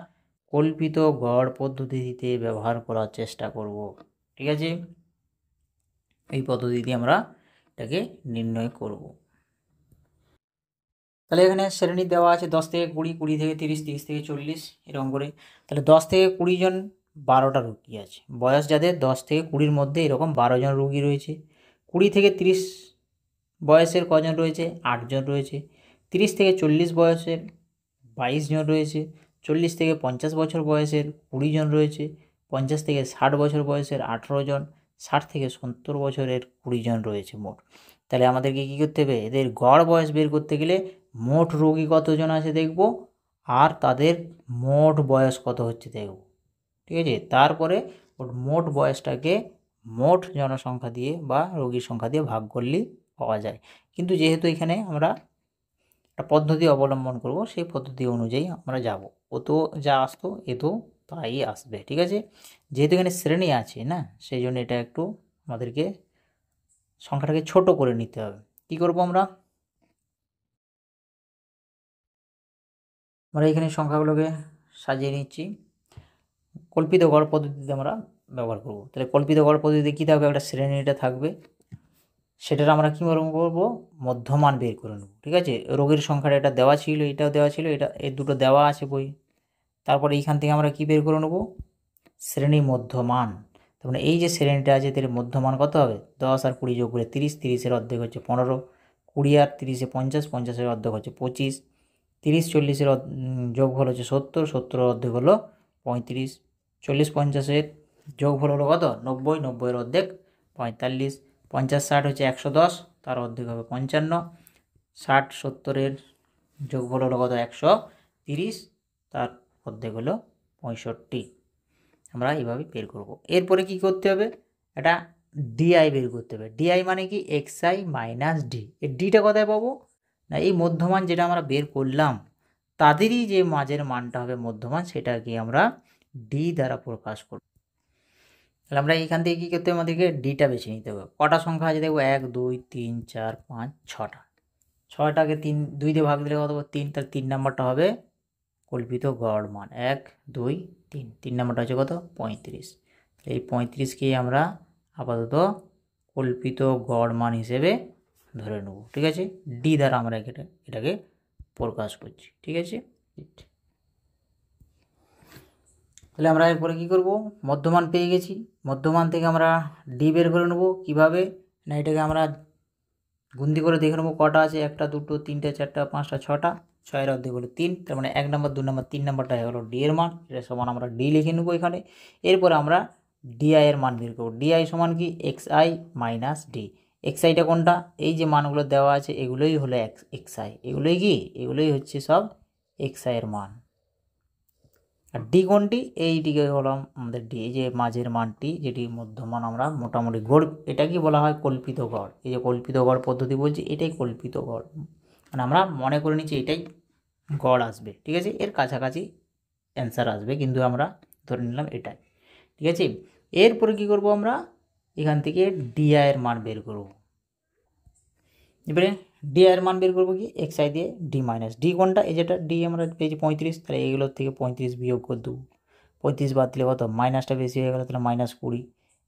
কল্পিত গড় পদ্ধতিতে ব্যবহার করার চেষ্টা করব, ঠিক আছে? এই পদ্ধতিতে আমরা এটাকে নির্ণয় করব। তাহলে এখানে শ্রেণী দেওয়া আছে 10 থেকে 20, 20 থেকে 30, 30 থেকে 40 এরকম করে। তাহলে 10 থেকে 20 জন 12টা রোগী আছে, বয়স যাদের 10 থেকে 20-র মধ্যে এরকম 12 জন রোগী রয়েছে। 20 থেকে 30 বয়সের কজন রয়েছে, 8 জন রয়েছে। 30 থেকে 40 বয়সের 22 জন রয়েছে, 40 থেকে 50 বছর বয়সের 20 জন রয়েছে, 50 থেকে 60 বছর বয়সের 18 জন, 60 থেকে 70 বছরের 20 জন রয়েছে মোট। তাহলে আমাদেরকে কী করতে হবে, এদের গড় বয়স বের করতে গেলে মোট রোগী কতজন আছে দেখব, আর তাদের মোট বয়স কত হচ্ছে দেখব, ঠিক আছে। তারপরে মোট বয়সটাকে মোট জনসংখ্যা দিয়ে বা রোগীর সংখ্যা দিয়ে ভাগ করলেই পাওয়া যায়। কিন্তু যেহেতু এখানে আমরা একটা পদ্ধতি অবলম্বন করব, সেই পদ্ধতি অনুযায়ী আমরা যাব, ও তো যা আসতো এ তো তাই আসবে, ঠিক আছে। যেহেতু এখানে শ্রেণী আছে না, সেই জন্য এটা একটু আমাদেরকে সংখ্যাটাকে ছোট করে নিতে হবে। কি করব আমরা এখানে সংখ্যাগুলোকে সাজিয়ে নিচ্ছি। কল্পিত গড় পদ্ধতিতে আমরা ব্যবহার করব। তাহলে কল্পিত গড় পদ্ধতিতে কী থাকবে, একটা শ্রেণীটা থাকবে, সেটার আমরা কী করব, মধ্যমান বের করে নেব, ঠিক আছে। রোগীর সংখ্যাটা এটা দেওয়া ছিল, এটাও দেওয়া ছিল, এটা এই দুটো দেওয়া আছে বই। তারপরে এইখান থেকে আমরা কী বের করে নেব, শ্রেণী মধ্যমান। তার মানে এই যে শ্রেণীটা আছে তার মধ্যমান কত হবে, 10 আর 20 যোগ করে 30, 30-এর অর্ধেক হচ্ছে 15, 20 আর 30-এ 50, 50-এর অর্ধেক হচ্ছে 25, 30 40-এর যোগফল হচ্ছে 70, 70-এর অর্ধেক হলো 35, 40 50-এর যোগফল হলো কত, 90, 90-এর অর্ধেক 45, 50 60 হচ্ছে 110, তার অর্ধেক হবে 55, 60 70-এর যোগফল হলো কত, 130, তার অর্ধেক হলো 65। আমরা এইভাবে বের করব। এরপরে কি করতে হবে, এটা ডিআই বের করতে হবে। ডিআই মানে কি, এক্সআই মাইনাস ডি। এই ডিটা কোথায় পাবো না, এই মধ্যমান যেটা আমরা বের করলাম তাদেরই যে মাঝের মানটা হবে মধ্যমান, সেটাকে আমরা ডি দ্বারা প্রকাশ করব। তাহলে আমরা এখান থেকে কী করতে হবে, আমাদেরকে ডিটা বেছে নিতে হবে। কটা সংখ্যা আছে দেখবো, 1 2 3 4 5 6টা। 6টাকে 2 দিয়ে ভাগ দিলে কত, 3, তার 3 নাম্বারটা হবে কল্পিত গড় মান, 1 2 3, 3 নাম্বারটা হচ্ছে কত, 35। এই 35কে আমরা আপাতত কল্পিত গড় মান হিসেবে ধরে নেব, ঠিক আছে। ডি দ্বারা আমরা এটাকে প্রকাশ করছি, ঠিক আছে। তাহলে আমরা এরপরে কী করব, মধ্যমান পেয়ে গেছি, মধ্যমান থেকে আমরা ডি বের করে নেব। কীভাবে না, এটাকে আমরা গুন্তি করে দেখে নেবো কটা আছে, 1টা 2টো 3টে 4টা 5টা 6টা, 6-এর অর্ধেক হলো 3, তার মানে 1 নাম্বার 2 নাম্বার 3 নাম্বারটা হলো ডি এর মান, এটা সমান আমরা ডি লিখে নেবো এখানে। এরপর আমরা ডিআই এর মান বের করবো। ডিআই সমান কি, এক্সআই মাইনাস ডি। এক্সআইটা কোনটা, এই যে মানগুলো দেওয়া আছে এগুলোই হলো এক্সআই, এগুলোই কি, এগুলোই হচ্ছে সব এক্সআই এর মান। আর ডি কোনটি, এইটিকে হলো আমাদের ডি, এই যে মাঝের মানটি যেটি মধ্যমান আমরা মোটামুটি গড়, এটা কি বলা হয়, কল্পিত গড়। এই যে কল্পিত গড় পদ্ধতি বলছি, এটাই কল্পিত গড়, মানে আমরা মনে করে নিচ্ছি এটাই গড় আসবে, ঠিক আছে। এর কাছাকাছি অ্যান্সার আসবে, কিন্তু আমরা ধরে নিলাম এটাই, ঠিক আছে। এরপরে কি করব, আমরা এখান থেকে ডিআই এর মান বের করব। এবারে ডিআই এর মান বের করবো কি, এক্সআই দিয়ে ডি মাইনাস ডি। কোনটা, এই যেটা ডি আমরা পেয়েছি 35, তাহলে এইগুলোর থেকে 35 বিয়োগ করে দেবো। 35 বাদ দিলে কত, মাইনাসটা বেশি হয়ে গেলো, তাহলে -20।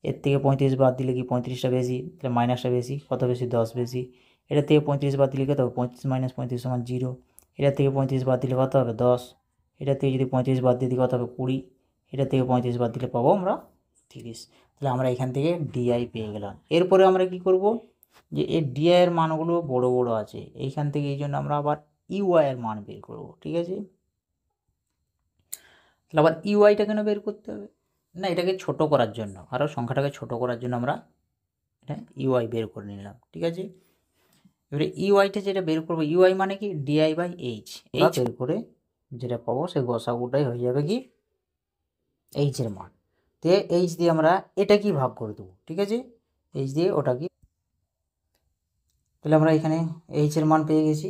এর থেকে 35 বাদ দিলে কি, 35টা বেশি, তাহলে মাইনাসটা বেশি, কত বেশি, 10 বেশি। এটার থেকে 35 বাদ দিলে কত হবে, 35 - 35 সমান 0। এটার থেকে 35 বাদ দিলে কত হবে, 10। এটার থেকে যদি 35 বাদ দিয়ে দিই কত হবে, 20। এটার থেকে 35 বাদ দিলে পাবো আমরা 30। তাহলে আমরা এখান থেকে ডিআই পেয়ে গেলাম। এরপরে আমরা কি করব, যে এই ডিআই এর মানগুলো বড় বড় আছে এইখান থেকে, এই জন্য আমরা আবার ইউআই এর মান বের করব, ঠিক আছে। তাহলে আবার ইউআইটা কেন বের করতে হবে না, এটাকে ছোট করার জন্য, আরও সংখ্যাটাকে ছোট করার জন্য আমরা এটা ইউআই বের করে নিলাম, ঠিক আছে। এবারে ইউআইটা যেটা বের করবো, ইউআই মানে কি, ডিআই বাই এইচ। এইচ বের করে যেটা পাবো সেই গসাগুটাই হয়ে যাবে কি, এইচ এর মান। তো এইচ দিয়ে আমরা এটা কি ভাগ করে দেবো, ঠিক আছে, এইচ দিয়ে ওটা কি। তাহলে আমরা এখানে এইচ এর মান পেয়ে গেছি,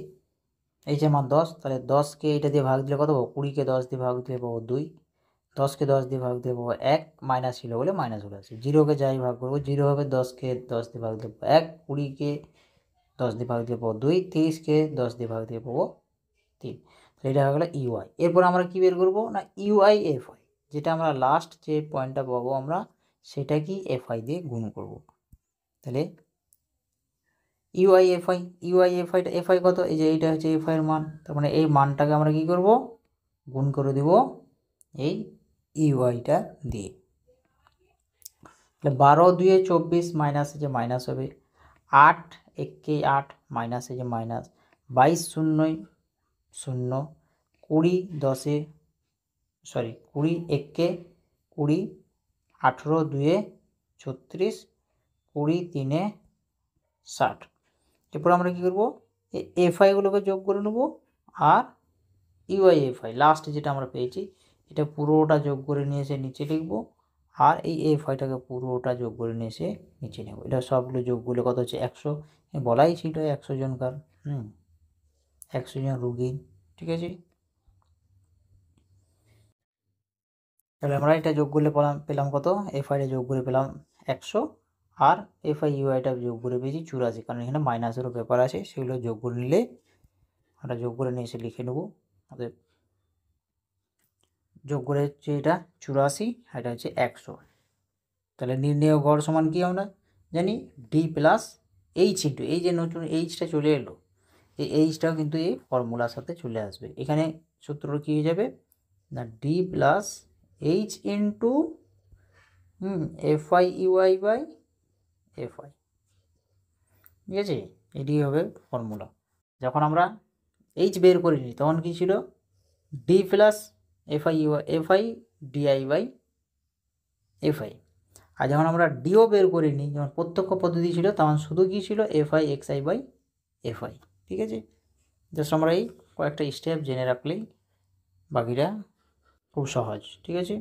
এইচ এর মান 10, তাহলে 10কে এটা দিয়ে ভাগ দিলে কত পাবো, 20কে 10 দিয়ে ভাগ দিলে পাবো 2, 10কে 10 দিয়ে ভাগ দিলে পাবো 1, মাইনাস ছিল বলে মাইনাস চলে আসছে। 0কে যাই ভাগ করবো 0 হবে, 10কে 10 দিয়ে ভাগ দিলে 1, 20কে 10 দিয়ে ভাগ দিলে পাবো 2, 30কে 10 দিয়ে ভাগ দিয়ে পাবো 3। তাহলে এটা হয়ে গেলো ইউআই। এরপর আমরা কি বের করবো না, ইউআই এফআই, যেটা আমরা লাস্ট যে পয়েন্টটা পাবো আমরা সেটা কি এফআই দিয়ে গুণ করব। তাহলে ইউআইএফআইটা, এফআই কত, এই যে এইটা হচ্ছে এফআই এর মান, তার মানে এই মানটাকে আমরা কি করব, গুণ করে দেব এই ইউআইটা দিয়ে। তাহলে 12 2 24, মাইনাস এই যে মাইনাস হবে, 8 1 8, মাইনাস এই যে মাইনাস, 22 0 0, 20 10 সরি 20 1 20, 18 2 36, 20 3 60। এরপর আমরা কী করবো, এই এফআইগুলোকে যোগ করে নেব আর ইউআইএফআই লাস্ট যেটা আমরা পেয়েছি এটা পুরোটা যোগ করে নিয়ে এসে নিচে লিখবো, আর এই এফআইটাকে পুরোটা যোগ করে নিয়ে এসে নিচে নেব। এটা সবগুলো যোগ করলে কত হচ্ছে 100, বলাই ছিল 100 জনকার 100 জন রুগী, ঠিক আছে। তাহলে আমরা এটা যোগ করলে পেলাম কত, এফআইটা যোগ করে পেলাম 100, আর এফআই ইউআইটা যোগ করে পেয়েছি 84, কারণ এখানে মাইনাসেরও ব্যাপার আছে, সেগুলো যোগ করে নিলে আমরা যোগ করে নিয়ে এসে লিখে নেব। আমাদের যোগ করে হচ্ছে এটা 84, এটা হচ্ছে 100। তাহলে নির্ণেয় গড় সমান কি আমরা জানি, ডি প্লাস এইচ ইন্টু, এই যে নতুন এইচটা চলে এলো, এই এইচটাও কিন্তু এই ফর্মুলার সাথে চলে আসবে। এখানে সূত্রটা কী হয়ে যাবে না, D plus H into F I U I by F I, ঠিক আছে, এটি হবে ফর্মুলা। যখন আমরা এইচ বের করে নিই তখন কী ছিল, d plus f i d i by f i. আর যখন আমরা ডিও বের করে নিই, যখন প্রত্যক্ষ পদ্ধতি ছিল তখন শুধু কী ছিল, এফআই এক্সআই বাই এফআই, ঠিক আছে। জাস্ট আমরা এই কয়েকটা স্টেপ জেনে রাখলেই বাকিটা খুব সহজ, ঠিক আছে।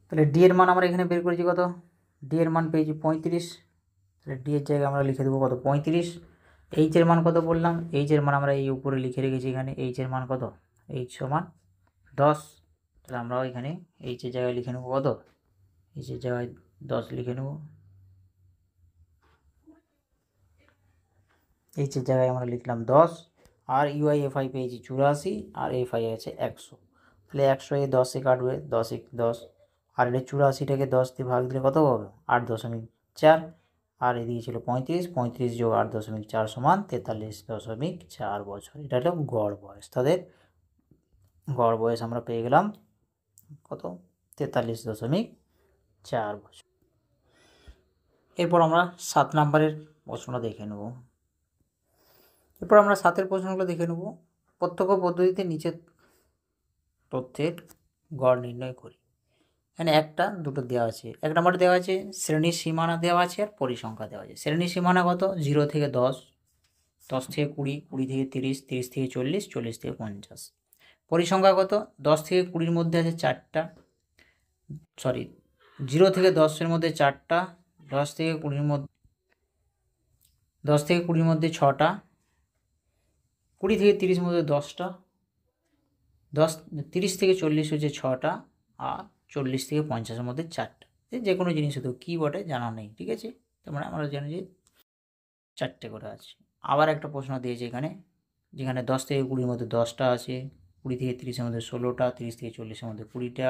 তাহলে ডি এর মান আমরা এখানে বের করেছি কত, ডি এর মান পেয়েছি 35, তাহলে ডি এর জায়গায় আমরা লিখে দেবো কত 35। এইচ এর মান কত বললাম, এইচ এর মান আমরা এই উপরে লিখে রেখেছি, এখানে এইচ এর মান কত, এইচ সমান 10। তাহলে আমরাও এখানে এইচ এর জায়গায় লিখে নেব কত, এইচ এর জায়গায় 10 লিখে নেব। এইচ এর জায়গায় আমরা লিখলাম 10, আর ইউআইএফআই পেয়েছি 84, আর এফআই আছে 100। তাহলে 100 এ 10 কাটবে, 10 10, আর এটা 84টাকে 10 দিয়ে ভাগ দিলে কত হবে, 8.4, আর এদিকে ছিল 35, 35 যোগ 8.4 সমান 43.4 বছর। এটা হলো গড় বয়স, তাদের গড় বয়স আমরা পেয়ে গেলাম কত, 43.4 বছর। এরপর আমরা 7 নম্বরের প্রশ্নটা দেখে নেব। এরপর আমরা 7-এর প্রশ্নগুলো দেখে নেব। প্রত্যক্ষ পদ্ধতিতে নিচের তথ্যের গড় নির্ণয় করি। এখানে একটা দুটো দেওয়া আছে, 1 নম্বরে দেওয়া আছে শ্রেণীর সীমানা দেওয়া আছে আর পরিসংখ্যা দেওয়া আছে। শ্রেণীর সীমানা কত, 0 থেকে 10, 10 থেকে 20, 20 থেকে 30, 30 থেকে 40, 40 থেকে 50। পরিসংখ্যা কত, 10 থেকে 20-র মধ্যে আছে 4টা, 0 থেকে 10-এর মধ্যে 4টা, 10 থেকে 20-র মধ্যে 6টা, 20 থেকে 30-এর মধ্যে 10টা, 30 থেকে 40 হচ্ছে 6টা, আর 40 থেকে 50-এর মধ্যে 4টা। যে কোনো জিনিস হতো কী বটে জানা নেই, ঠিক আছে। তারপরে আমরা জানি যে 4টে করে আছে। আবার একটা প্রশ্ন দিয়েছে এখানে, যেখানে 10 থেকে 20-র মধ্যে 10টা আছে, 20 থেকে 30-এর মধ্যে 16টা, 30 থেকে 40-এর মধ্যে 20টা।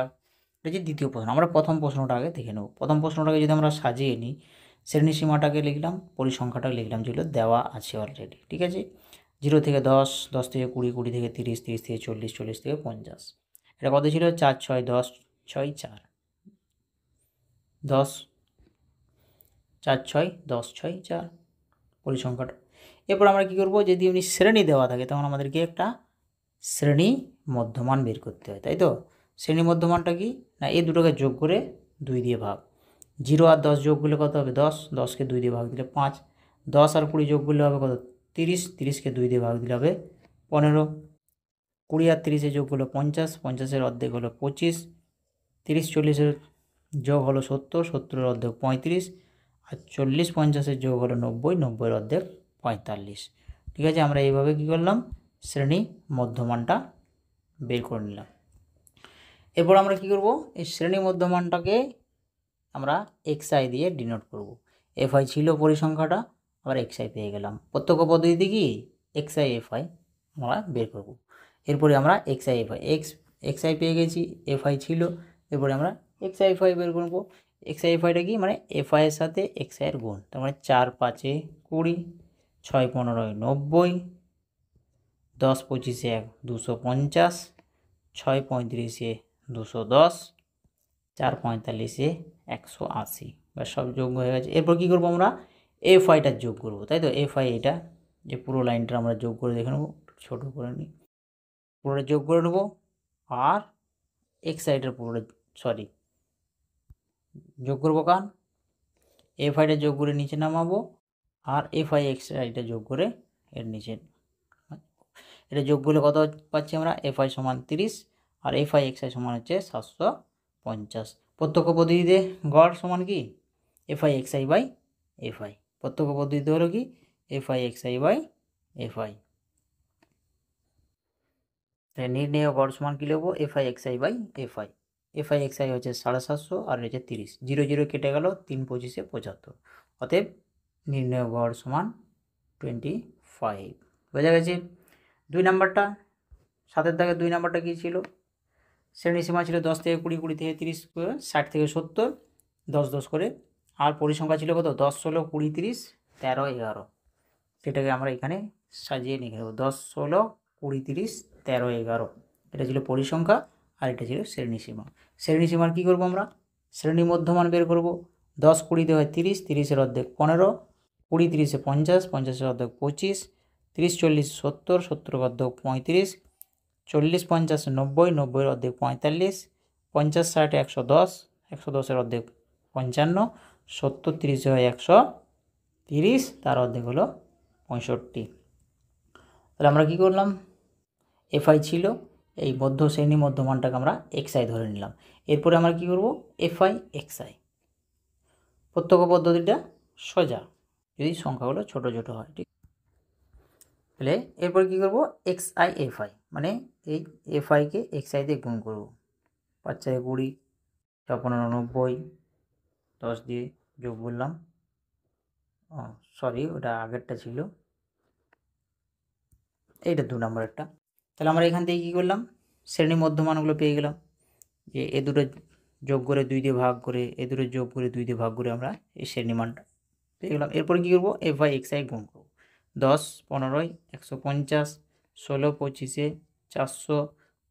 এটা হচ্ছে দ্বিতীয় প্রশ্ন। আমরা প্রথম প্রশ্নটা আগে দেখে নেব। প্রথম প্রশ্নটাকে যদি আমরা সাজিয়ে নিই, শ্রেণী সীমাটাকে লিখলাম, পরিসংখ্যাটাকে লিখলাম, যেগুলো দেওয়া আছে অলরেডি, ঠিক আছে। 0 থেকে 10, 10 থেকে 20, 20 থেকে 30, 30 থেকে 40, 40 থেকে 50। এটা কত ছিল, 4 6 10 6 4, 10 4 6 10 6 4 পরিসংখ্যাটা। এরপর আমরা কী করবো, যদি এমনি শ্রেণী দেওয়া থাকে তখন আমাদেরকে একটা শ্রেণী মধ্যমান বের করতে হয়, তাই তো। শ্রেণী মধ্যমানটা কি না, এই দুটোকে যোগ করে 2 দিয়ে ভাগ, 0 আর 10 যোগ করলে কত হবে 10, 10কে 2 দিয়ে ভাগ দিলে 5, 10 আর 20 যোগ করলে হবে কত 30, 30কে 2 দিয়ে ভাগ দিলে হবে 15, 20 আর 30-এ যোগ হলো 50, 50-এর অর্ধেক হলো 25, 30 40-এর যোগ হলো 70, 70-এর অর্ধেক 35, আর 40 50-এর যোগ হলো 90, 90-এর অর্ধেক 45। ঠিক আছে, আমরা এইভাবে কী করলাম, শ্রেণী মধ্যমানটা বের করে নিলাম। এরপর আমরা কী করব, এই শ্রেণী মধ্যমানটাকে আমরা এক্সআই দিয়ে ডিনোট করব। এফআই ছিল পরিসংখ্যাটা, আবার এক্সআই পেয়ে গেলাম। প্রত্যক্ষ পদ্ধতিতে কি এক্সআই এফআই আমরা বের করব। এরপরে আমরা এক্সআই এফআই এক্সআই পেয়ে গেছি, এফআই ছিল, এরপরে আমরা এক্সআই এফআই বের করবো। এক্সআই এফআইটা কি মানে এফআইয়ের সাথে এক্সআইয়ের গুণ, তার মানে 4 5 20, 6 15 90, 10 25 250, 6 35 210, 4 45 180, বা সব যোগ হয়ে গেছে। এরপর কী করবো আমরা এফআইটার যোগ করবো, তাই তো। এফআই এটা যে পুরো লাইনটা আমরা যোগ করে দেখে নেবো, ছোটো করে নিই, পুরোটা যোগ করে নেবো। আর এক্স সাইডের পুরোটা যোগ করবো, কারণ এফ আইটা যোগ করে নিচে নামাবো, আর এফ আই এক্স আইটা যোগ করে এর নিচে, এটা যোগ করলে কত পাচ্ছি আমরা, এফ আই সমান 30 আর এফ আই এক্স আই সমান হচ্ছে 750। প্রত্যক্ষ পদ্ধতিতে গড় সমান কি F I x I by F i, প্রত্যক্ষ পদ্ধতিতে হলো কি F I x I by F i. নির্ণেয় গড় সমান কী লিখবো, f I x I by F i. F I x i হচ্ছে 750 আর হচ্ছে 30, 0 0 কেটে গেল, 3 25 75। অতএব নির্ণেয় গড় সমান 25। বোঝা গেছে। 2 নাম্বারটা, 7-এর দাগে 2 নাম্বারটা কী ছিল, শ্রেণীসীমা ছিল 10 থেকে 20, 20 থেকে 30, 60 থেকে 70, 10 10 করে। আর পরিসংখ্যা ছিল কত, 10 16 20 30 13 11। সেটাকে আমরা এখানে সাজিয়ে লিখে নেব, 10 16 20 30 13 11। এটা ছিল পরিসংখ্যা আর এটা ছিল শ্রেণীসীমা। শ্রেণীসীমার কী করবো আমরা, শ্রেণী মধ্যমান বের করব। 10 20 হয় 30, 30-এর অর্ধেক 15, 20 30-এ 50, 50-এর অর্ধেক 25, 30 40 70, 70-এর অর্ধেক 35, 40 50 90, 90-এর অর্ধেক 45, 50 60 110, 110-এর অর্ধেক 55, 70 30 হয় 130, তার অর্ধেক হলো 65। তাহলে আমরা কী করলাম, এফআই ছিল, এই মধ্য শ্রেণী মধ্যমানটাকে আমরা এক্সআই ধরে নিলাম। এরপরে আমরা কী করব, এফআই এক্সআই। প্রত্যক্ষ পদ্ধতিটা সোজা যদি সংখ্যাগুলো ছোট ছোট হয়, ঠিক। তাহলে এরপর কী করব, এক্সআই এফআই, মানে এই এফআইকে এক্সআই দিয়ে গুণ করব। 5 4 20, 6 15 90, 10 দিয়ে যোগ করলাম, সরি ওটা আগেরটা ছিল, এইটা 2 নম্বরেরটা। তাহলে আমরা এখান থেকে কী করলাম, শ্রেণী মধ্যমানগুলো পেয়ে গেলাম, যে এ দুটো যোগ করে 2 দিয়ে ভাগ করে, এ দুটো যোগ করে 2 দিয়ে ভাগ করে আমরা এই শ্রেণীমানটা পেয়ে গেলাম। এরপরে কী করবো, এফ বাই এক্স আই গুণ করবো। 10 15 150, 16 25-এ 400,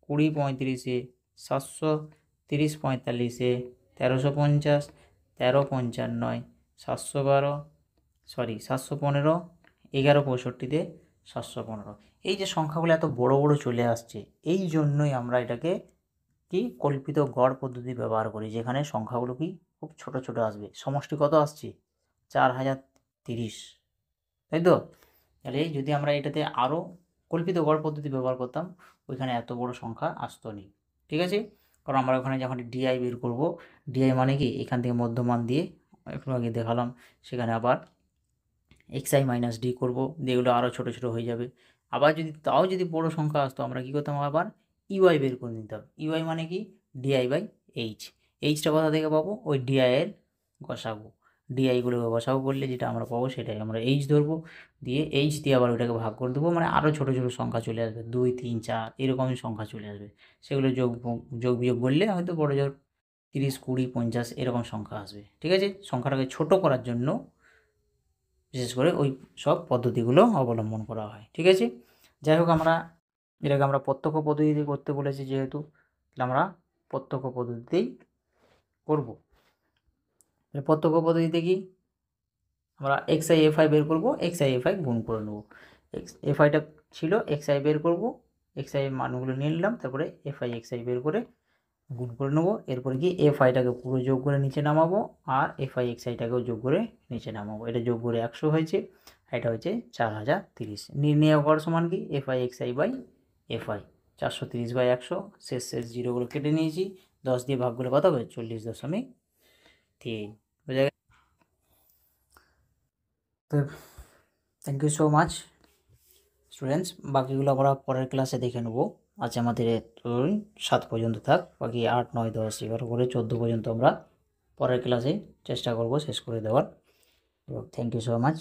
20 35-এ 700, 30 45-এ 1350, 13 55, 712, 715, 11 65-তে 715। এই যে সংখ্যাগুলো এত বড় বড় চলে আসছে, এই জন্যই আমরা এটাকে কি কল্পিত গড় পদ্ধতি ব্যবহার করি, যেখানে সংখ্যাগুলো কি খুব ছোট ছোট আসবে। সমষ্টি কত আসছে, 4030, তাই তো। তাহলে যদি আমরা এটাতে আরও কল্পিত গড় পদ্ধতি ব্যবহার করতাম, ওইখানে এত বড় সংখ্যা আসতো নি, ঠিক আছে। কারণ আমরা ওখানে যখন ডিআই বের করব, ডিআই মানে কি এখান থেকে মধ্যমান দিয়ে একটু আগে দেখালাম, সেখানে আবার এক্সআই মাইনাস ডি করবো, যেগুলো আরও ছোটো ছোটো হয়ে যাবে। আবার যদি তাও যদি বড় সংখ্যা আসতো, আমরা কী করতাম, আবার ইউআই বের করে নিতাম। ইউআই মানে কি ডিআই বাই এইচ। এইচটা কোথা থেকে পাবো, ওই ডিআইয়ের গসাগু, ডিআইগুলোকে গসাগু করলে যেটা আমরা পাবো সেটাই আমরা এইচ ধরবো, দিয়ে এইচ দিয়ে আবার ওইটাকে ভাগ করে দেবো, মানে আরও ছোটো ছোটো সংখ্যা চলে আসবে, 2 3 4 এরকমই সংখ্যা চলে আসবে। সেগুলো যোগ বিয়োগ করলে হয়তো বড় জোর 30 20 50 এরকম সংখ্যা আসবে, ঠিক আছে। সংখ্যাটাকে ছোট করার জন্য বিশেষ করে ওই সব পদ্ধতিগুলো অবলম্বন করা হয়, ঠিক আছে। যাই হোক, এটাকে আমরা প্রত্যক্ষ পদ্ধতিতে করতে বলেছি যেহেতু, তাহলে আমরা প্রত্যক্ষ পদ্ধতিতেই করব। প্রত্যক্ষ পদ্ধতিতে কি আমরা এক্সআই এফআই বের করব, এক্সআই এফআই গুণ করে নেব। এফআইটা ছিল, এক্সআই বের করব, এক্সআই মানগুলো নিয়ে নিলাম, তারপরে এফআই এক্সআই বের করে গুণ করে নেবো। এরপরে কি এফআইটাকে পুরো যোগ করে নিচে নামাবো, আর এফআই এক্সআইটাকেও যোগ করে নিচে নামাবো। এটা যোগ করে 100 হয়েছে, এটা হচ্ছে 4030। নির্ণেয় গড় সমান কি F I X I by F I, 430 by 100। শেষ জিরোগুলো কেটে নিয়েছি, 10 দিয়ে ভাগ করলে কত হবে, 40.3। বোঝা গেছে। তো thank you so much students, বাকিগুলো আমরা পরের ক্লাসে দেখে নেবো। আজ আমাদের 7 পর্যন্ত থাক, বাকি 8 9 10 11 করে 14 পর্যন্ত আমরা পরের ক্লাসে চেষ্টা করব শেষ করে দেওয়ার। তো থ্যাংক ইউ সো মাচ।